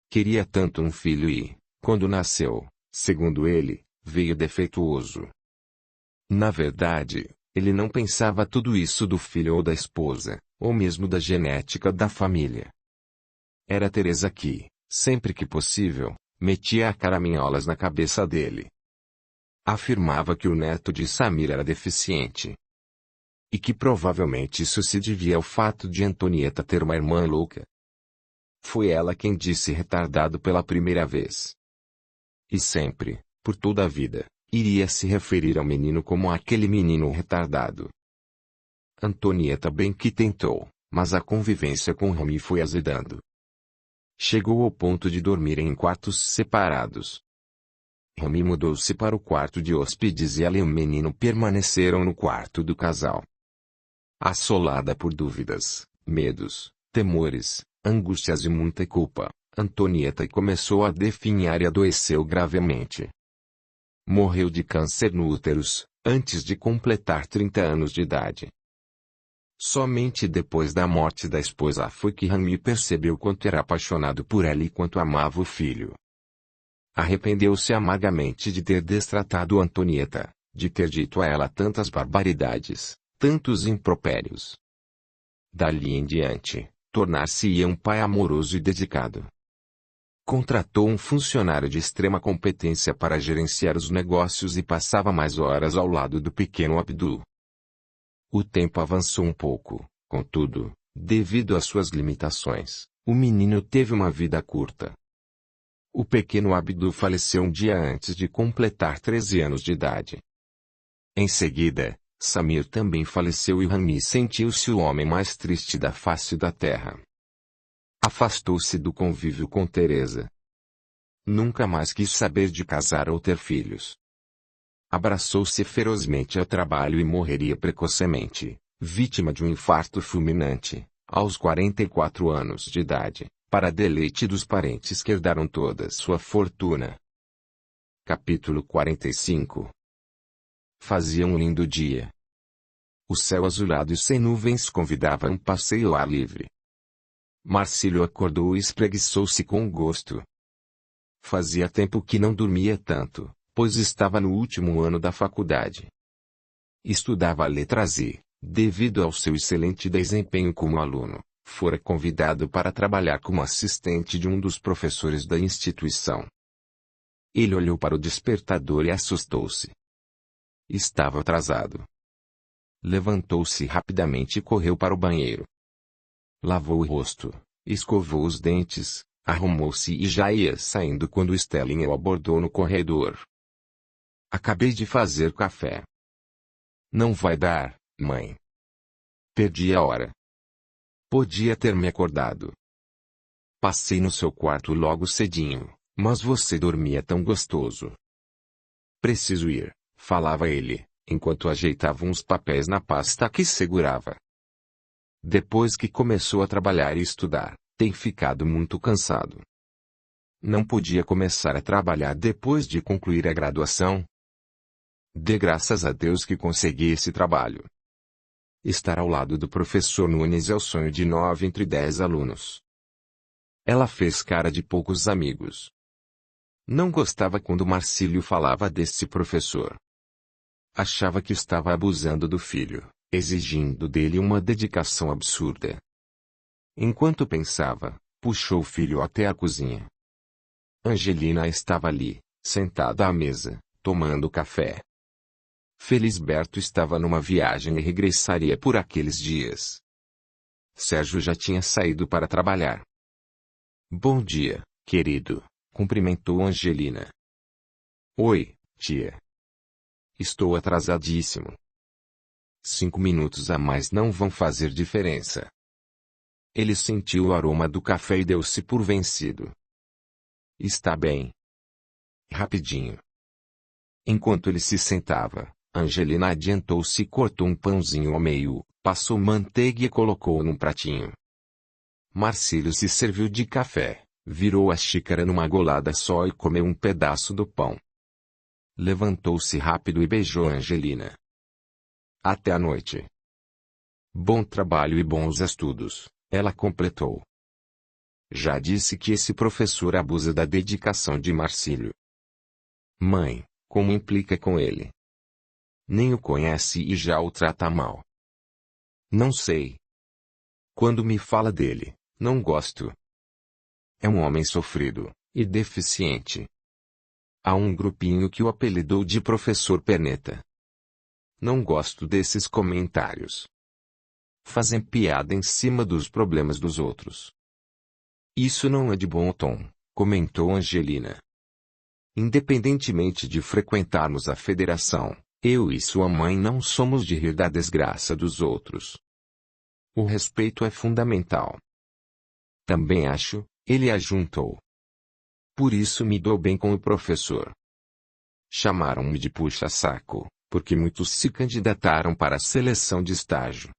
Queria tanto um filho e, quando nasceu, segundo ele, veio defeituoso. Na verdade, ele não pensava tudo isso do filho ou da esposa, ou mesmo da genética da família. Era Teresa que, sempre que possível, metia a caraminholas na cabeça dele. Afirmava que o neto de Samir era deficiente. E que provavelmente isso se devia ao fato de Antonieta ter uma irmã louca. Foi ela quem disse retardado pela primeira vez. E sempre, por toda a vida, iria se referir ao menino como aquele menino retardado. Antonieta bem que tentou, mas a convivência com Hanmi foi azedando. Chegou ao ponto de dormir em quartos separados. Hanmi mudou-se para o quarto de hóspedes e ela e o menino permaneceram no quarto do casal. Assolada por dúvidas, medos, temores, angústias e muita culpa, Antonieta começou a definhar e adoeceu gravemente. Morreu de câncer no útero, antes de completar 30 anos de idade. Somente depois da morte da esposa foi que Hanmi percebeu quanto era apaixonado por ela e quanto amava o filho. Arrependeu-se amargamente de ter destratado Antonieta, de ter dito a ela tantas barbaridades, tantos impropérios. Dali em diante, tornar-se-ia um pai amoroso e dedicado. Contratou um funcionário de extrema competência para gerenciar os negócios e passava mais horas ao lado do pequeno Abdul. O tempo avançou um pouco, contudo, devido às suas limitações, o menino teve uma vida curta. O pequeno Abdul faleceu um dia antes de completar 13 anos de idade. Em seguida, Samir também faleceu e Hanmi sentiu-se o homem mais triste da face da terra. Afastou-se do convívio com Teresa. Nunca mais quis saber de casar ou ter filhos. Abraçou-se ferozmente ao trabalho e morreria precocemente, vítima de um infarto fulminante, aos 44 anos de idade, para deleite dos parentes que herdaram toda sua fortuna. Capítulo 45. Fazia um lindo dia. O céu azulado e sem nuvens convidava a um passeio ao ar livre. Marcílio acordou e espreguiçou-se com gosto. Fazia tempo que não dormia tanto, pois estava no último ano da faculdade. Estudava letras e, devido ao seu excelente desempenho como aluno, fora convidado para trabalhar como assistente de um dos professores da instituição. Ele olhou para o despertador e assustou-se. Estava atrasado. Levantou-se rapidamente e correu para o banheiro. Lavou o rosto, escovou os dentes, arrumou-se e já ia saindo quando Stelling o abordou no corredor. Acabei de fazer café. Não vai dar, mãe. Perdi a hora. Podia ter me acordado. Passei no seu quarto logo cedinho, mas você dormia tão gostoso. Preciso ir, falava ele, enquanto ajeitava uns papéis na pasta que segurava. Depois que começou a trabalhar e estudar, tem ficado muito cansado. Não podia começar a trabalhar depois de concluir a graduação? Dê graças a Deus que consegui esse trabalho. Estar ao lado do professor Nunes é o sonho de 9 entre 10 alunos. Ela fez cara de poucos amigos. Não gostava quando Marcílio falava desse professor. Achava que estava abusando do filho, exigindo dele uma dedicação absurda. Enquanto pensava, puxou o filho até a cozinha. Angelina estava ali, sentada à mesa, tomando café. Felisberto estava numa viagem e regressaria por aqueles dias. Sérgio já tinha saído para trabalhar. Bom dia, querido, cumprimentou Angelina. Oi, tia. Estou atrasadíssimo. 5 minutos a mais não vão fazer diferença. Ele sentiu o aroma do café e deu-se por vencido. Está bem. Rapidinho. Enquanto ele se sentava, Angelina adiantou-se e cortou um pãozinho ao meio, passou manteiga e colocou num pratinho. Marcílio se serviu de café, virou a xícara numa golada só e comeu um pedaço do pão. Levantou-se rápido e beijou Angelina. Até a noite. Bom trabalho e bons estudos, ela completou. Já disse que esse professor abusa da dedicação de Marcílio. Mãe, como implica com ele? Nem o conhece e já o trata mal. Não sei. Quando me fala dele, não gosto. É um homem sofrido e deficiente. Há um grupinho que o apelidou de Professor Perneta. Não gosto desses comentários. Fazem piada em cima dos problemas dos outros. Isso não é de bom tom, comentou Angelina. Independentemente de frequentarmos a federação, eu e sua mãe não somos de rir da desgraça dos outros. O respeito é fundamental. Também acho, ele ajuntou. Por isso me dou bem com o professor. Chamaram-me de puxa-saco, porque muitos se candidataram para a seleção de estágio.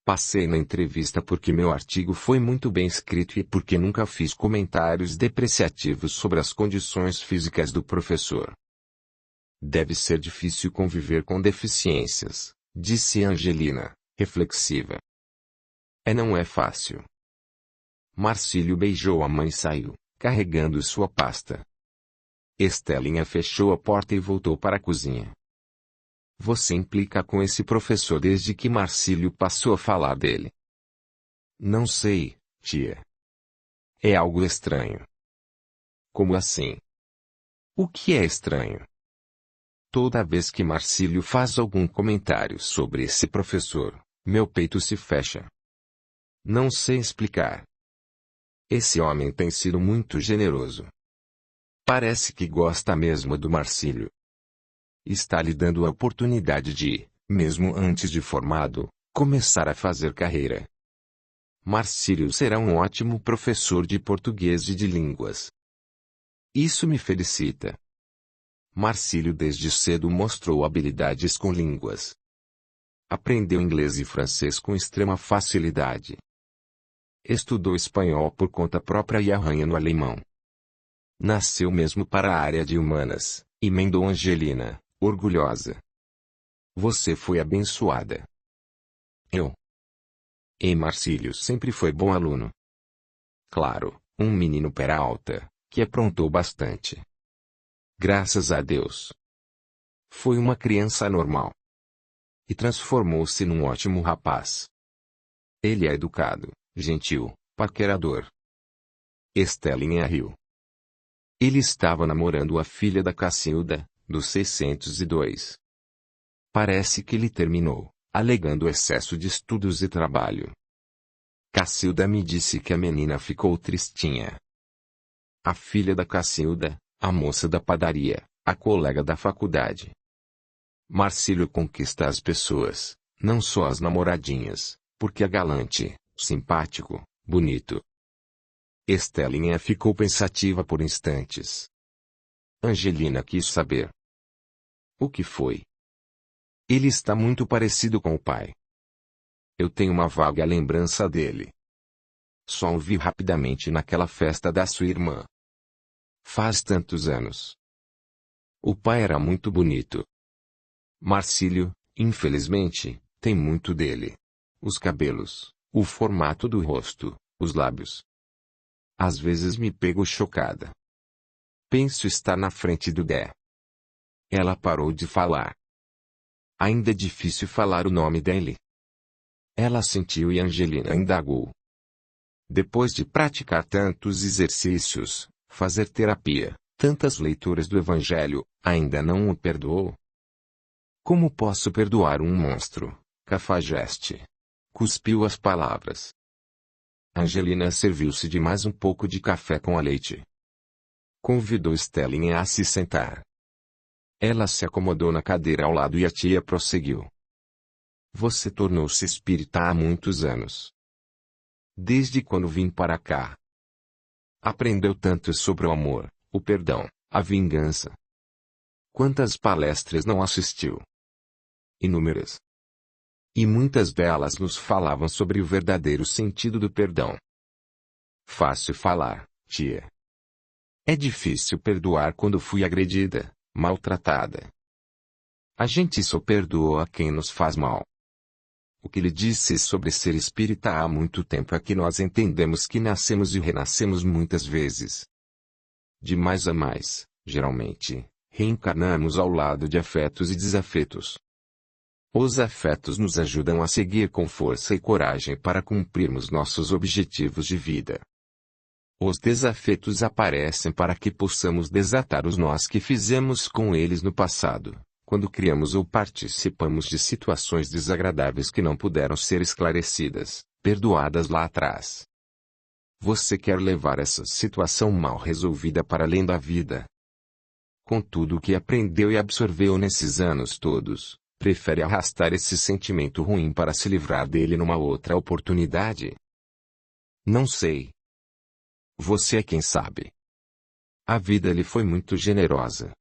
Passei na entrevista porque meu artigo foi muito bem escrito e porque nunca fiz comentários depreciativos sobre as condições físicas do professor. Deve ser difícil conviver com deficiências, disse Angelina, reflexiva. Não é fácil. Marcílio beijou a mãe e saiu, carregando sua pasta. Estelinha fechou a porta e voltou para a cozinha. Você implica com esse professor desde que Marcílio passou a falar dele? Não sei, tia. É algo estranho. Como assim? O que é estranho? Toda vez que Marcílio faz algum comentário sobre esse professor, meu peito se fecha. Não sei explicar. Esse homem tem sido muito generoso. Parece que gosta mesmo do Marcílio. Está lhe dando a oportunidade de, mesmo antes de formado, começar a fazer carreira. Marcílio será um ótimo professor de português e de línguas. Isso me felicita. Marcílio desde cedo mostrou habilidades com línguas. Aprendeu inglês e francês com extrema facilidade. Estudou espanhol por conta própria e arranha no alemão. Nasceu mesmo para a área de humanas, emendou Angelina, orgulhosa. Você foi abençoada. Eu. E Marcílio sempre foi bom aluno. Claro, um menino Peralta, que aprontou bastante. Graças a Deus. Foi uma criança normal. E transformou-se num ótimo rapaz. Ele é educado, gentil, paquerador. Estelinha riu. Ele estava namorando a filha da Cacilda, do 602. Parece que ele terminou, alegando excesso de estudos e trabalho. Cacilda me disse que a menina ficou tristinha. A filha da Cacilda, a moça da padaria, a colega da faculdade. Marcílio conquista as pessoas, não só as namoradinhas, porque é galante, simpático, bonito. Estelinha ficou pensativa por instantes. Angelina quis saber. O que foi? Ele está muito parecido com o pai. Eu tenho uma vaga lembrança dele. Só o vi rapidamente naquela festa da sua irmã. Faz tantos anos. O pai era muito bonito. Marcílio, infelizmente, tem muito dele. Os cabelos, o formato do rosto, os lábios. Às vezes me pego chocada. Penso estar na frente do Dé. Ela parou de falar. Ainda é difícil falar o nome dele. Ela sentiu e Angelina indagou. Depois de praticar tantos exercícios, fazer terapia, tantas leituras do Evangelho, ainda não o perdoou? Como posso perdoar um monstro? Cafajeste. Cuspiu as palavras. Angelina serviu-se de mais um pouco de café com a leite. Convidou Estelinha a se sentar. Ela se acomodou na cadeira ao lado e a tia prosseguiu. Você tornou-se espírita há muitos anos. Desde quando vim para cá. Aprendeu tanto sobre o amor, o perdão, a vingança. Quantas palestras não assistiu? Inúmeras. E muitas delas nos falavam sobre o verdadeiro sentido do perdão. Fácil falar, tia. É difícil perdoar quando fui agredida, maltratada. A gente só perdoa a quem nos faz mal. O que lhe disse sobre ser espírita há muito tempo é que nós entendemos que nascemos e renascemos muitas vezes. De mais a mais, geralmente, reencarnamos ao lado de afetos e desafetos. Os afetos nos ajudam a seguir com força e coragem para cumprirmos nossos objetivos de vida. Os desafetos aparecem para que possamos desatar os nós que fizemos com eles no passado, quando criamos ou participamos de situações desagradáveis que não puderam ser esclarecidas, perdoadas lá atrás. Você quer levar essa situação mal resolvida para além da vida? Com tudo o que aprendeu e absorveu nesses anos todos, prefere arrastar esse sentimento ruim para se livrar dele numa outra oportunidade? Não sei. Você é quem sabe. A vida lhe foi muito generosa.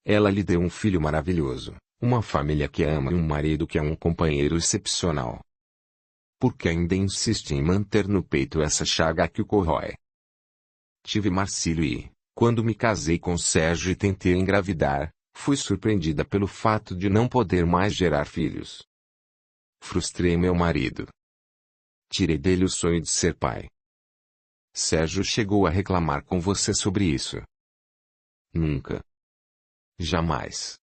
Ela lhe deu um filho maravilhoso, uma família que ama e um marido que é um companheiro excepcional. Por que ainda insiste em manter no peito essa chaga que o corrói? Tive Marcílio e, quando me casei com Sérgio e tentei engravidar, fui surpreendida pelo fato de não poder mais gerar filhos. Frustrei meu marido. Tirei dele o sonho de ser pai. Sérgio chegou a reclamar com você sobre isso? Nunca. Jamais.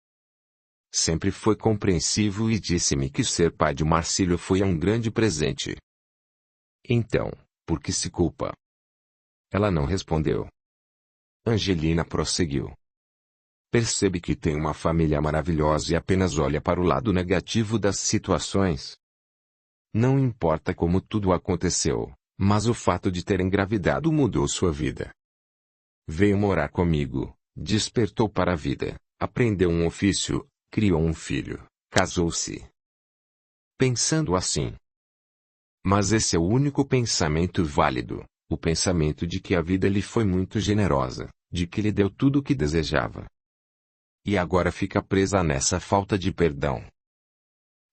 Sempre foi compreensivo e disse-me que ser pai de Marcílio foi um grande presente. Então, por que se culpa? Ela não respondeu. Angelina prosseguiu. Percebe que tem uma família maravilhosa e apenas olha para o lado negativo das situações. Não importa como tudo aconteceu, mas o fato de ter engravidado mudou sua vida. Veio morar comigo, despertou para a vida, aprendeu um ofício, criou um filho, casou-se. Pensando assim. Mas esse é o único pensamento válido, o pensamento de que a vida lhe foi muito generosa, de que lhe deu tudo o que desejava. E agora fica presa nessa falta de perdão.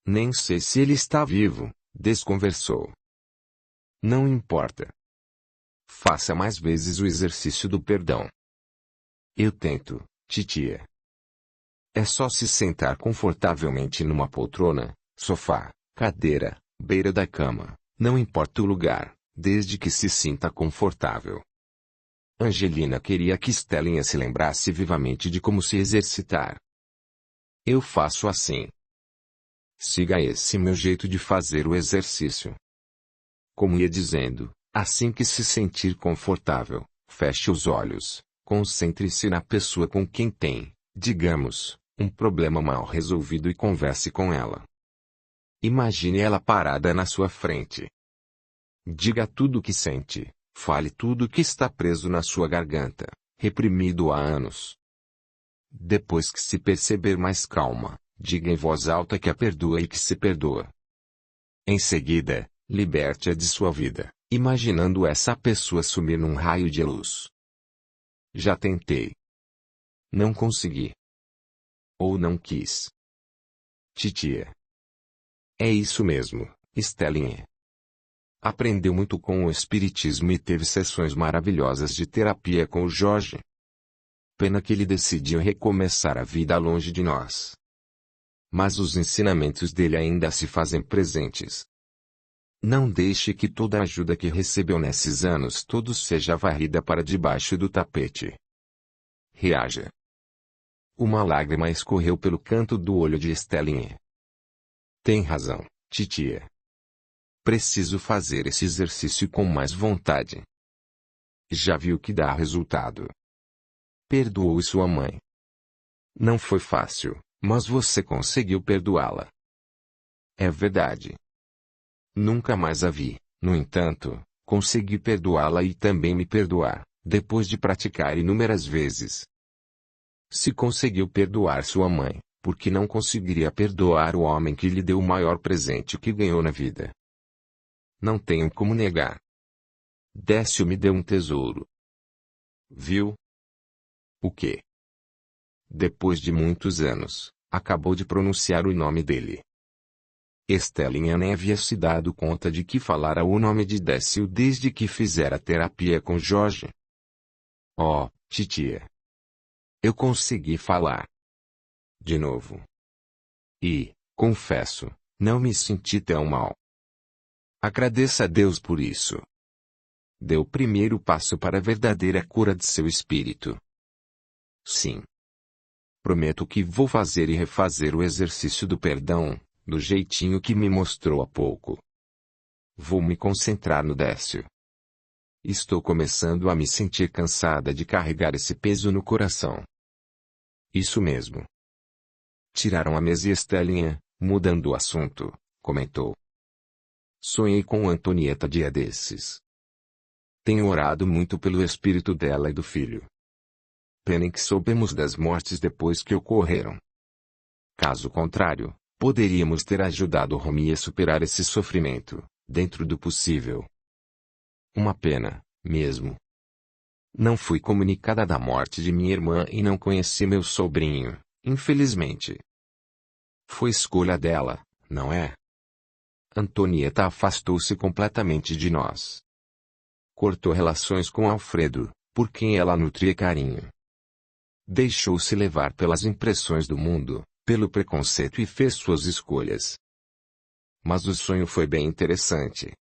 Nem sei se ele está vivo, desconversou. Não importa. Faça mais vezes o exercício do perdão. Eu tento, titia. É só se sentar confortavelmente numa poltrona, sofá, cadeira, beira da cama, não importa o lugar, desde que se sinta confortável. Angelina queria que Estelinha se lembrasse vivamente de como se exercitar. Eu faço assim. Siga esse meu jeito de fazer o exercício. Como ia dizendo, assim que se sentir confortável, feche os olhos, concentre-se na pessoa com quem tem, digamos, um problema mal resolvido e converse com ela. Imagine ela parada na sua frente. Diga tudo o que sente, fale tudo o que está preso na sua garganta, reprimido há anos. Depois que se perceber mais calma, diga em voz alta que a perdoa e que se perdoa. Em seguida, liberte-a de sua vida, imaginando essa pessoa sumir num raio de luz. Já tentei. Não consegui. Ou não quis. Titia. É isso mesmo, Estelinha. Aprendeu muito com o espiritismo e teve sessões maravilhosas de terapia com o Jorge. Pena que ele decidiu recomeçar a vida longe de nós. Mas os ensinamentos dele ainda se fazem presentes. Não deixe que toda a ajuda que recebeu nesses anos todos seja varrida para debaixo do tapete. Reaja. Uma lágrima escorreu pelo canto do olho de Estelinha. Tem razão, titia. Preciso fazer esse exercício com mais vontade. Já viu que dá resultado. Perdoou sua mãe. Não foi fácil, mas você conseguiu perdoá-la. É verdade. Nunca mais a vi, no entanto, consegui perdoá-la e também me perdoar, depois de praticar inúmeras vezes. Se conseguiu perdoar sua mãe, por que não conseguiria perdoar o homem que lhe deu o maior presente que ganhou na vida? Não tenho como negar. Décio me deu um tesouro. Viu? O quê? Depois de muitos anos, acabou de pronunciar o nome dele. Estelinha nem havia se dado conta de que falara o nome de Décio desde que fizera terapia com Jorge. Oh, titia. Eu consegui falar. De novo. E, confesso, não me senti tão mal. Agradeça a Deus por isso. Deu o primeiro passo para a verdadeira cura de seu espírito. Sim. Prometo que vou fazer e refazer o exercício do perdão, do jeitinho que me mostrou há pouco. Vou me concentrar no Décio. Estou começando a me sentir cansada de carregar esse peso no coração. Isso mesmo. Tiraram a mesa e Estelinha, mudando o assunto, comentou. Sonhei com Antonieta dia desses. Tenho orado muito pelo espírito dela e do filho. Pena em que soubemos das mortes depois que ocorreram. Caso contrário, poderíamos ter ajudado Romy a superar esse sofrimento, dentro do possível. Uma pena, mesmo. Não fui comunicada da morte de minha irmã e não conheci meu sobrinho, infelizmente. Foi escolha dela, não é? Antonieta afastou-se completamente de nós. Cortou relações com Alfredo, por quem ela nutria carinho. Deixou-se levar pelas impressões do mundo, pelo preconceito e fez suas escolhas. Mas o sonho foi bem interessante.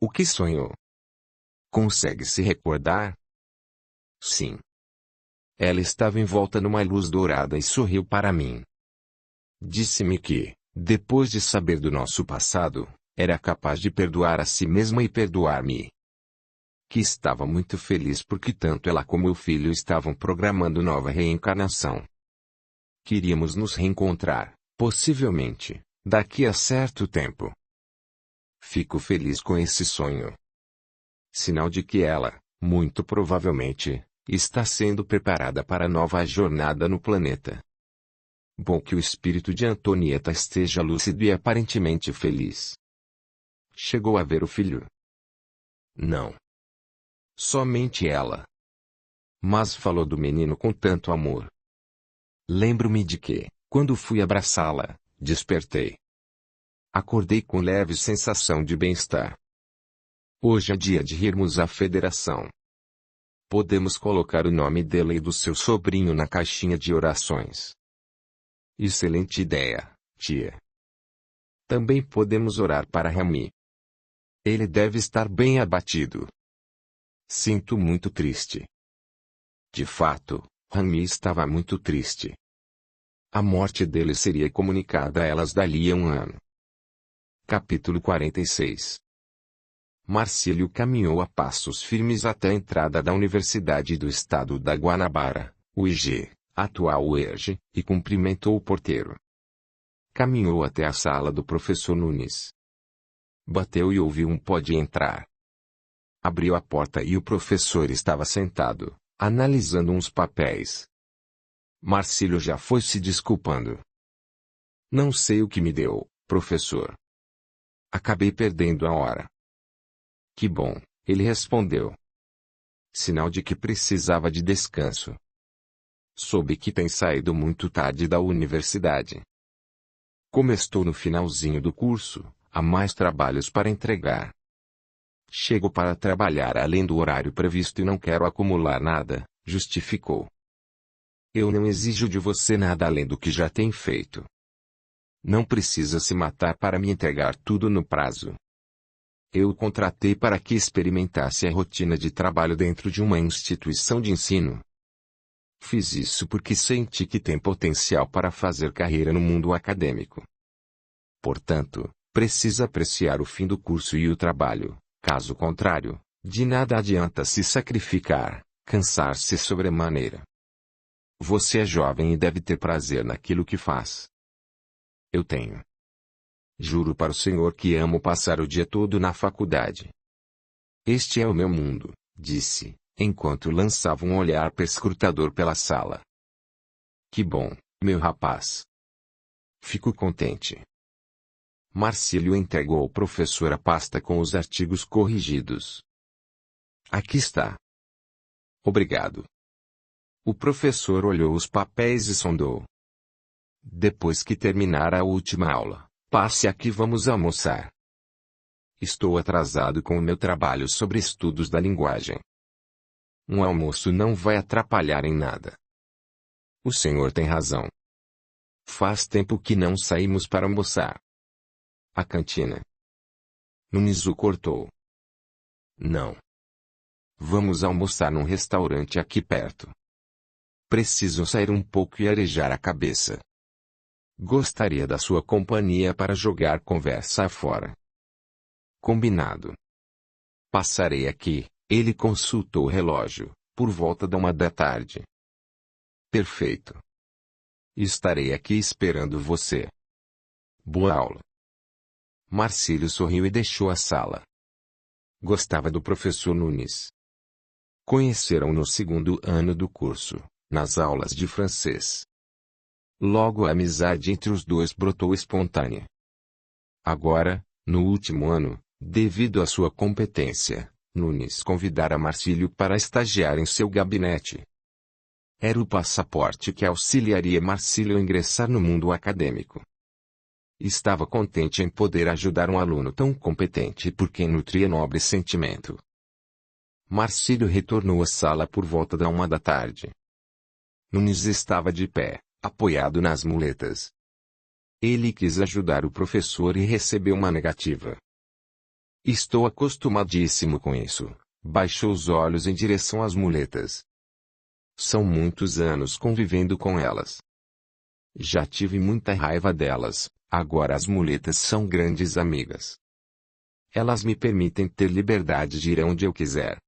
O que sonhou? Consegue se recordar? Sim. Ela estava envolta numa luz dourada e sorriu para mim. Disse-me que, depois de saber do nosso passado, era capaz de perdoar a si mesma e perdoar-me. Que estava muito feliz porque tanto ela como o filho estavam programando nova reencarnação. Queríamos nos reencontrar, possivelmente, daqui a certo tempo. Fico feliz com esse sonho. Sinal de que ela, muito provavelmente, está sendo preparada para nova jornada no planeta. Bom que o espírito de Antonieta esteja lúcido e aparentemente feliz. Chegou a ver o filho? Não. Somente ela. Mas falou do menino com tanto amor. Lembro-me de que, quando fui abraçá-la, despertei. Acordei com leve sensação de bem-estar. Hoje é dia de irmos à federação. Podemos colocar o nome dela e do seu sobrinho na caixinha de orações. Excelente ideia, tia. Também podemos orar para Rami. Ele deve estar bem abatido. Sinto muito triste. De fato, Rami estava muito triste. A morte dele seria comunicada a elas dali a um ano. Capítulo 46. Marcílio caminhou a passos firmes até a entrada da Universidade do Estado da Guanabara, UIG, atual UERJ, e cumprimentou o porteiro. Caminhou até a sala do professor Nunes. Bateu e ouviu um "pode entrar". Abriu a porta e o professor estava sentado, analisando uns papéis. Marcílio já foi se desculpando. Não sei o que me deu, professor. Acabei perdendo a hora. Que bom, ele respondeu. Sinal de que precisava de descanso. Soube que tem saído muito tarde da universidade. Como estou no finalzinho do curso, há mais trabalhos para entregar. Chego para trabalhar além do horário previsto e não quero acumular nada, justificou. Eu não exijo de você nada além do que já tem feito. Não precisa se matar para me entregar tudo no prazo. Eu o contratei para que experimentasse a rotina de trabalho dentro de uma instituição de ensino. Fiz isso porque senti que tem potencial para fazer carreira no mundo acadêmico. Portanto, precisa apreciar o fim do curso e o trabalho. Caso contrário, de nada adianta se sacrificar, cansar-se sobremaneira. Você é jovem e deve ter prazer naquilo que faz. Eu tenho. Juro para o Senhor que amo passar o dia todo na faculdade. Este é o meu mundo, disse, enquanto lançava um olhar perscrutador pela sala. Que bom, meu rapaz. Fico contente. Marcílio entregou ao professor a pasta com os artigos corrigidos. Aqui está. Obrigado. O professor olhou os papéis e sondou. Depois que terminar a última aula, passe aqui, vamos almoçar. Estou atrasado com o meu trabalho sobre estudos da linguagem. Um almoço não vai atrapalhar em nada. O senhor tem razão. Faz tempo que não saímos para almoçar. A cantina. Nunes o cortou. Não. Vamos almoçar num restaurante aqui perto. Preciso sair um pouco e arejar a cabeça. Gostaria da sua companhia para jogar conversa fora. Combinado. Passarei aqui, ele consultou o relógio, por volta da 1 da tarde. Perfeito. Estarei aqui esperando você. Boa aula. Marcílio sorriu e deixou a sala. Gostava do professor Nunes. Conheceram no segundo ano do curso, nas aulas de francês. Logo a amizade entre os dois brotou espontânea. Agora, no último ano, devido à sua competência, Nunes convidara Marcílio para estagiar em seu gabinete. Era o passaporte que auxiliaria Marcílio a ingressar no mundo acadêmico. Estava contente em poder ajudar um aluno tão competente por quem nutria nobre sentimento. Marcílio retornou à sala por volta da 1 da tarde. Nunes estava de pé, apoiado nas muletas. Ele quis ajudar o professor e recebeu uma negativa. Estou acostumadíssimo com isso. Baixou os olhos em direção às muletas. São muitos anos convivendo com elas. Já tive muita raiva delas, agora as muletas são grandes amigas. Elas me permitem ter liberdade de ir onde eu quiser.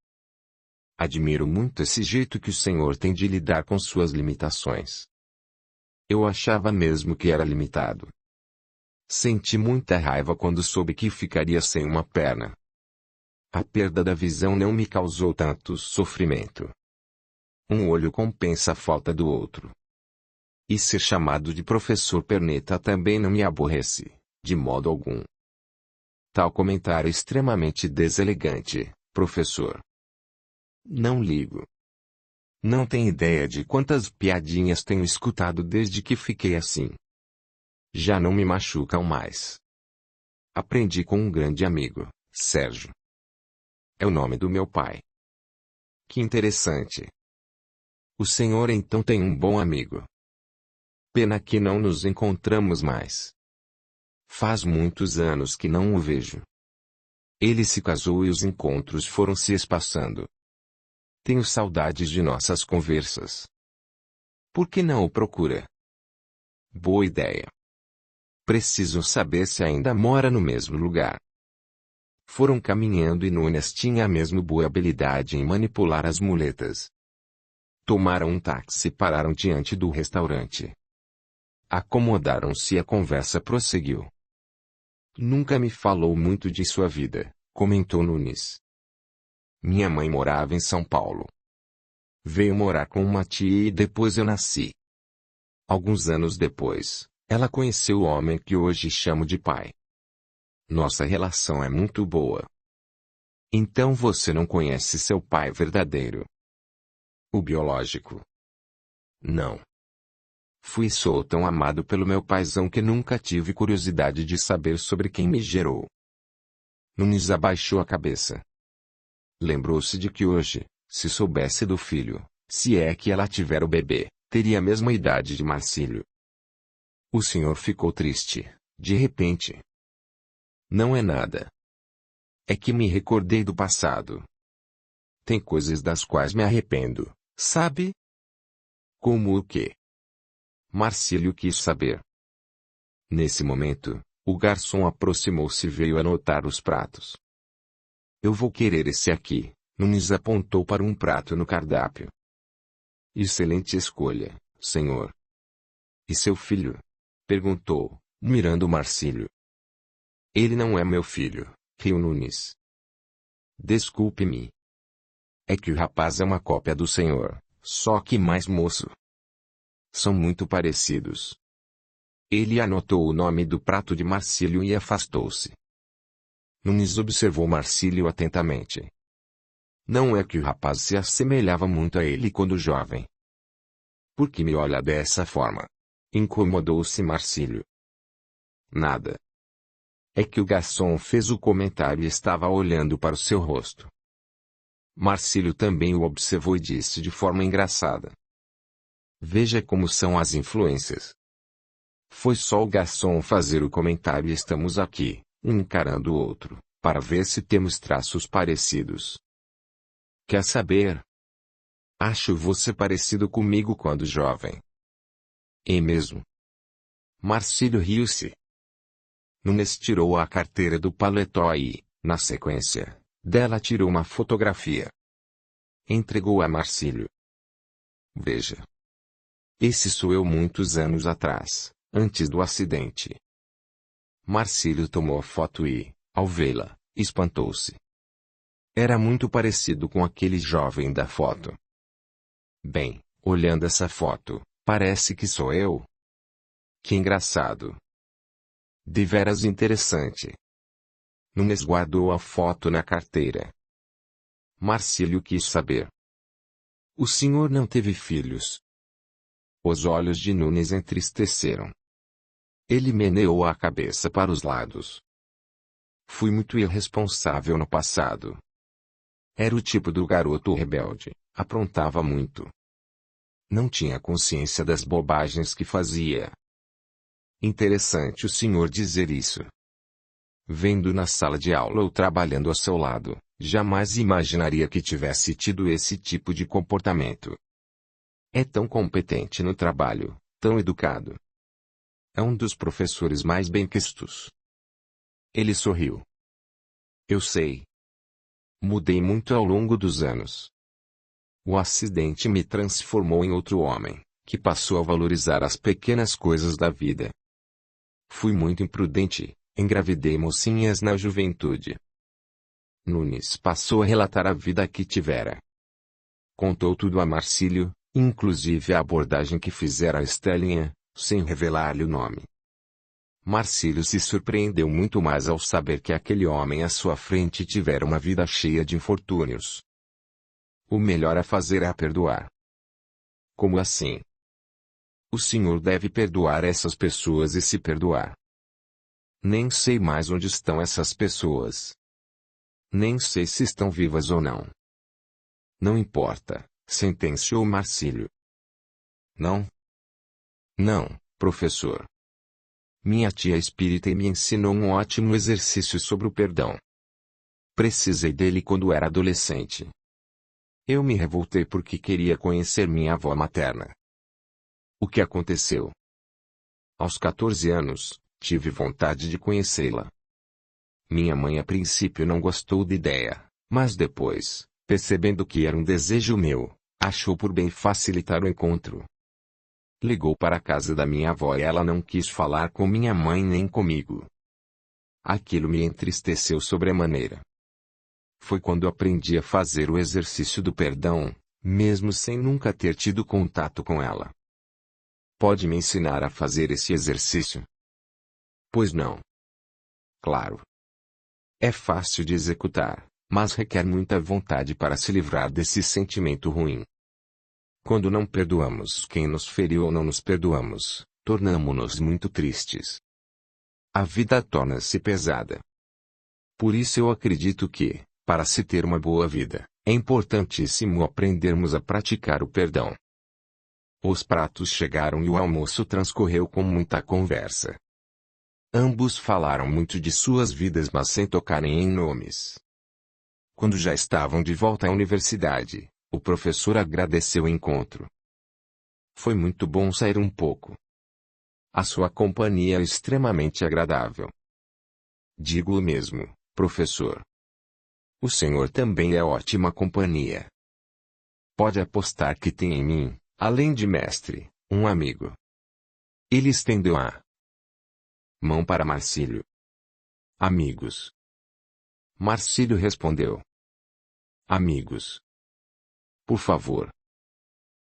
Admiro muito esse jeito que o senhor tem de lidar com suas limitações. Eu achava mesmo que era limitado. Senti muita raiva quando soube que ficaria sem uma perna. A perda da visão não me causou tanto sofrimento. Um olho compensa a falta do outro. E ser chamado de professor perneta também não me aborrece, de modo algum. Tal comentário é extremamente deselegante, professor. Não ligo. Não tem ideia de quantas piadinhas tenho escutado desde que fiquei assim. Já não me machucam mais. Aprendi com um grande amigo, Sérgio. É o nome do meu pai. Que interessante. O senhor então tem um bom amigo. Pena que não nos encontramos mais. Faz muitos anos que não o vejo. Ele se casou e os encontros foram se espaçando. Tenho saudades de nossas conversas. Por que não o procura? Boa ideia. Preciso saber se ainda mora no mesmo lugar. Foram caminhando e Nunes tinha a mesma boa habilidade em manipular as muletas. Tomaram um táxi e pararam diante do restaurante. Acomodaram-se e a conversa prosseguiu. Nunca me falou muito de sua vida, comentou Nunes. Minha mãe morava em São Paulo. Veio morar com uma tia e depois eu nasci. Alguns anos depois, ela conheceu o homem que hoje chamo de pai. Nossa relação é muito boa. Então você não conhece seu pai verdadeiro? O biológico? Não. Fui e sou tão amado pelo meu paizão que nunca tive curiosidade de saber sobre quem me gerou. Nunes abaixou a cabeça. Lembrou-se de que hoje, se soubesse do filho, se é que ela tiver o bebê, teria a mesma idade de Marcílio. O senhor ficou triste, de repente. Não é nada. É que me recordei do passado. Tem coisas das quais me arrependo, sabe? Como o quê? Marcílio quis saber. Nesse momento, o garçom aproximou-se e veio anotar os pratos. Eu vou querer esse aqui, Nunes apontou para um prato no cardápio. Excelente escolha, senhor. E seu filho? Perguntou, mirando Marcílio. Ele não é meu filho, riu Nunes. Desculpe-me. É que o rapaz é uma cópia do senhor, só que mais moço. São muito parecidos. Ele anotou o nome do prato de Marcílio e afastou-se. Nunes observou Marcílio atentamente. Não é que o rapaz se assemelhava muito a ele quando jovem. Por que me olha dessa forma? Incomodou-se Marcílio. Nada. É que o garçom fez o comentário e estava olhando para o seu rosto. Marcílio também o observou e disse de forma engraçada. Veja como são as influências. Foi só o garçom fazer o comentário e estamos aqui, um encarando o outro, para ver se temos traços parecidos. Quer saber? Acho você parecido comigo quando jovem. É mesmo? Marcílio riu-se. Nunes tirou a carteira do paletó e, na sequência, dela tirou uma fotografia. Entregou a Marcílio. Veja. Esse sou eu muitos anos atrás, antes do acidente. Marcílio tomou a foto e, ao vê-la, espantou-se. Era muito parecido com aquele jovem da foto. Bem, olhando essa foto, parece que sou eu. Que engraçado. Deveras interessante. Nunes guardou a foto na carteira. Marcílio quis saber. O senhor não teve filhos? Os olhos de Nunes entristeceram. Ele meneou a cabeça para os lados. Fui muito irresponsável no passado. Era o tipo do garoto rebelde, aprontava muito. Não tinha consciência das bobagens que fazia. Interessante o senhor dizer isso. Vendo na sala de aula ou trabalhando ao seu lado, jamais imaginaria que tivesse tido esse tipo de comportamento. É tão competente no trabalho, tão educado. É um dos professores mais benquistos. Ele sorriu. Eu sei. Mudei muito ao longo dos anos. O acidente me transformou em outro homem, que passou a valorizar as pequenas coisas da vida. Fui muito imprudente, engravidei mocinhas na juventude. Nunes passou a relatar a vida que tivera. Contou tudo a Marcílio, inclusive a abordagem que fizera a Estelinha, sem revelar-lhe o nome. Marcílio se surpreendeu muito mais ao saber que aquele homem à sua frente tivera uma vida cheia de infortúnios. O melhor a fazer é perdoar. Como assim? O senhor deve perdoar essas pessoas e se perdoar. Nem sei mais onde estão essas pessoas. Nem sei se estão vivas ou não. Não importa, sentenciou Marcílio. Não? Não, professor. Minha tia espírita me ensinou um ótimo exercício sobre o perdão. Precisei dele quando era adolescente. Eu me revoltei porque queria conhecer minha avó materna. O que aconteceu? Aos 14 anos, tive vontade de conhecê-la. Minha mãe a princípio não gostou da ideia, mas depois, percebendo que era um desejo meu, achou por bem facilitar o encontro. Ligou para a casa da minha avó e ela não quis falar com minha mãe nem comigo. Aquilo me entristeceu sobremaneira. Foi quando aprendi a fazer o exercício do perdão, mesmo sem nunca ter tido contato com ela. Pode me ensinar a fazer esse exercício? Pois não. Claro. É fácil de executar, mas requer muita vontade para se livrar desse sentimento ruim. Quando não perdoamos quem nos feriu ou não nos perdoamos, tornamo-nos muito tristes. A vida torna-se pesada. Por isso eu acredito que, para se ter uma boa vida, é importantíssimo aprendermos a praticar o perdão. Os pratos chegaram e o almoço transcorreu com muita conversa. Ambos falaram muito de suas vidas, mas sem tocarem em nomes. Quando já estavam de volta à universidade, o professor agradeceu o encontro. Foi muito bom sair um pouco. A sua companhia é extremamente agradável. Digo-o mesmo, professor. O senhor também é ótima companhia. Pode apostar que tem em mim, além de mestre, um amigo. Ele estendeu a mão para Marcílio. Amigos. Marcílio respondeu. Amigos. Por favor.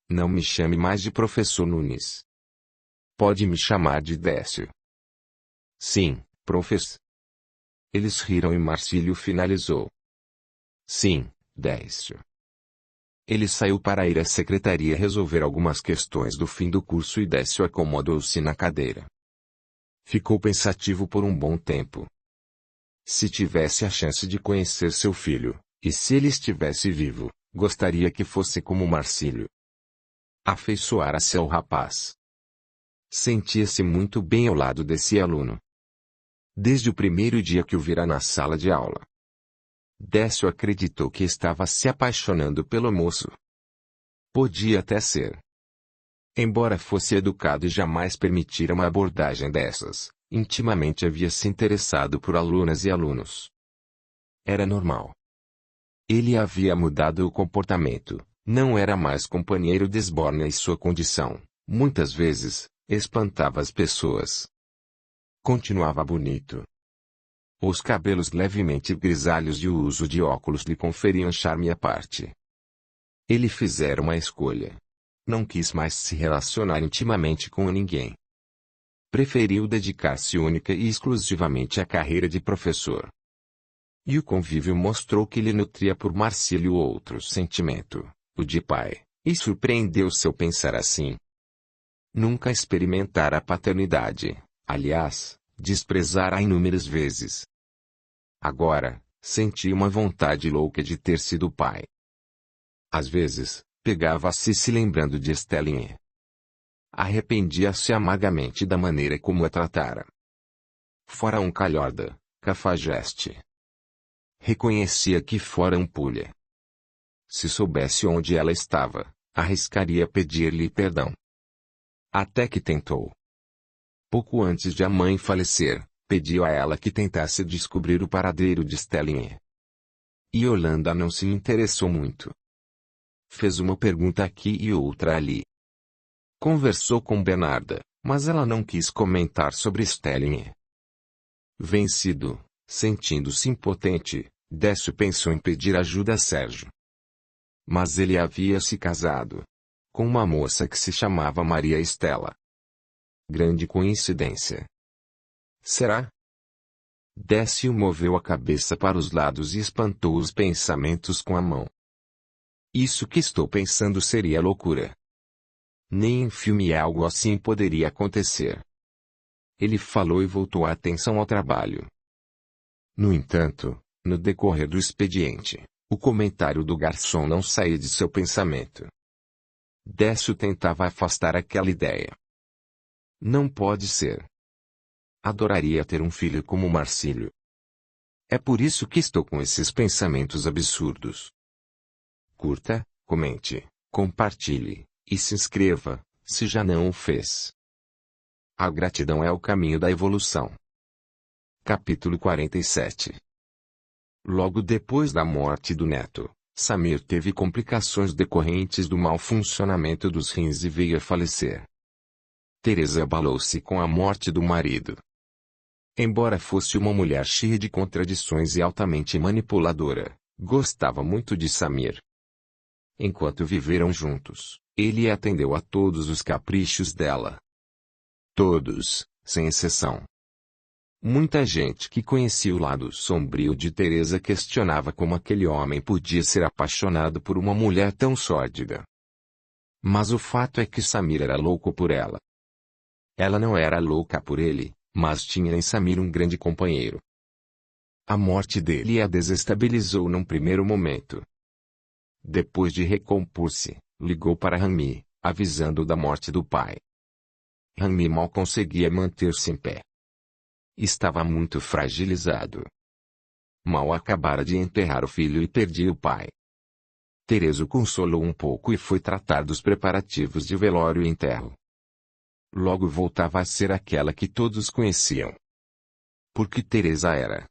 Não me chame mais de professor Nunes. Pode me chamar de Décio. Sim, professor. Eles riram e Marcílio finalizou. Sim, Décio. Ele saiu para ir à secretaria resolver algumas questões do fim do curso e Décio acomodou-se na cadeira. Ficou pensativo por um bom tempo. Se tivesse a chance de conhecer seu filho, e se ele estivesse vivo, gostaria que fosse como Marcílio. Afeiçoara-se ao rapaz. Sentia-se muito bem ao lado desse aluno. Desde o primeiro dia que o vira na sala de aula, Décio acreditou que estava se apaixonando pelo moço. Podia até ser. Embora fosse educado e jamais permitira uma abordagem dessas, intimamente havia se interessado por alunas e alunos. Era normal. Ele havia mudado o comportamento, não era mais companheiro de esbórnia e sua condição, muitas vezes, espantava as pessoas. Continuava bonito. Os cabelos levemente grisalhos e o uso de óculos lhe conferiam charme à parte. Ele fizera uma escolha. Não quis mais se relacionar intimamente com ninguém. Preferiu dedicar-se única e exclusivamente à carreira de professor. E o convívio mostrou que lhe nutria por Marcílio outro sentimento, o de pai, e surpreendeu-se ao pensar assim. Nunca experimentara a paternidade, aliás, desprezara-a inúmeras vezes. Agora, sentia uma vontade louca de ter sido pai. Às vezes, pegava-se se lembrando de Estelinha. Arrependia-se amargamente da maneira como a tratara. Fora um calhorda, cafajeste. Reconhecia que fora um pulha. Se soubesse onde ela estava, arriscaria pedir-lhe perdão. Até que tentou. Pouco antes de a mãe falecer, pediu a ela que tentasse descobrir o paradeiro de Estelinha. E Yolanda não se interessou muito. Fez uma pergunta aqui e outra ali. Conversou com Bernarda, mas ela não quis comentar sobre Estelinha. Vencido, sentindo-se impotente, Décio pensou em pedir ajuda a Sérgio. Mas ele havia se casado com uma moça que se chamava Maria Estela. Grande coincidência. Será? Décio moveu a cabeça para os lados e espantou os pensamentos com a mão. Isso que estou pensando seria loucura. Nem em filme algo assim poderia acontecer. Ele falou e voltou a atenção ao trabalho. No entanto, no decorrer do expediente, o comentário do garçom não saía de seu pensamento. Décio tentava afastar aquela ideia. Não pode ser. Adoraria ter um filho como Marcílio. É por isso que estou com esses pensamentos absurdos. Curta, comente, compartilhe, e se inscreva, se já não o fez. A gratidão é o caminho da evolução. Capítulo 47. Logo depois da morte do neto, Samir teve complicações decorrentes do mau funcionamento dos rins e veio a falecer. Teresa abalou-se com a morte do marido. Embora fosse uma mulher cheia de contradições e altamente manipuladora, gostava muito de Samir. Enquanto viveram juntos, ele atendeu a todos os caprichos dela. Todos, sem exceção. Muita gente que conhecia o lado sombrio de Teresa questionava como aquele homem podia ser apaixonado por uma mulher tão sórdida. Mas o fato é que Samir era louco por ela. Ela não era louca por ele, mas tinha em Samir um grande companheiro. A morte dele a desestabilizou num primeiro momento. Depois de recompor-se, ligou para Rami, avisando da morte do pai. Rami mal conseguia manter-se em pé. Estava muito fragilizado. Mal acabara de enterrar o filho e perdia o pai. Teresa o consolou um pouco e foi tratar dos preparativos de velório e enterro. Logo voltava a ser aquela que todos conheciam. Porque Teresa era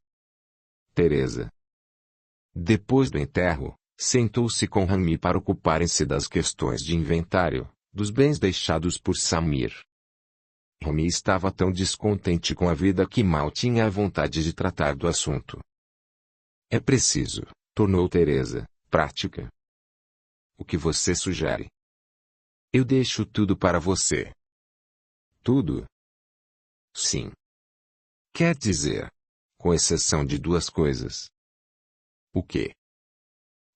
Teresa. Depois do enterro, sentou-se com Rami para ocuparem-se das questões de inventário, dos bens deixados por Samir. Rami estava tão descontente com a vida que mal tinha a vontade de tratar do assunto. É preciso, tornou Teresa, prática. O que você sugere? Eu deixo tudo para você. Tudo? Sim. Quer dizer, com exceção de duas coisas. O quê?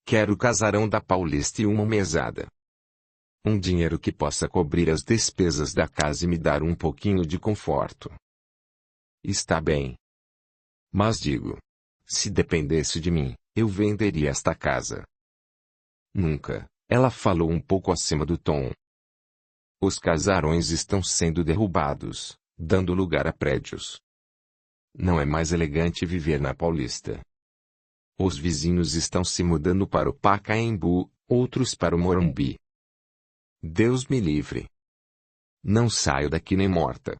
Quero o casarão da Paulista e uma mesada. Um dinheiro que possa cobrir as despesas da casa e me dar um pouquinho de conforto. Está bem. Mas digo, se dependesse de mim, eu venderia esta casa. Nunca, ela falou um pouco acima do tom. Os casarões estão sendo derrubados, dando lugar a prédios. Não é mais elegante viver na Paulista. Os vizinhos estão se mudando para o Pacaembu, outros para o Morumbi. Deus me livre. Não saio daqui nem morta.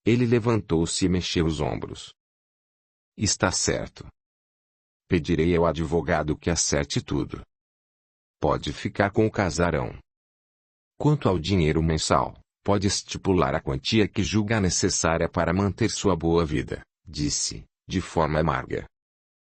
Ele levantou-se e mexeu os ombros. Está certo. Pedirei ao advogado que acerte tudo. Pode ficar com o casarão. Quanto ao dinheiro mensal, pode estipular a quantia que julgar necessária para manter sua boa vida, disse, de forma amarga.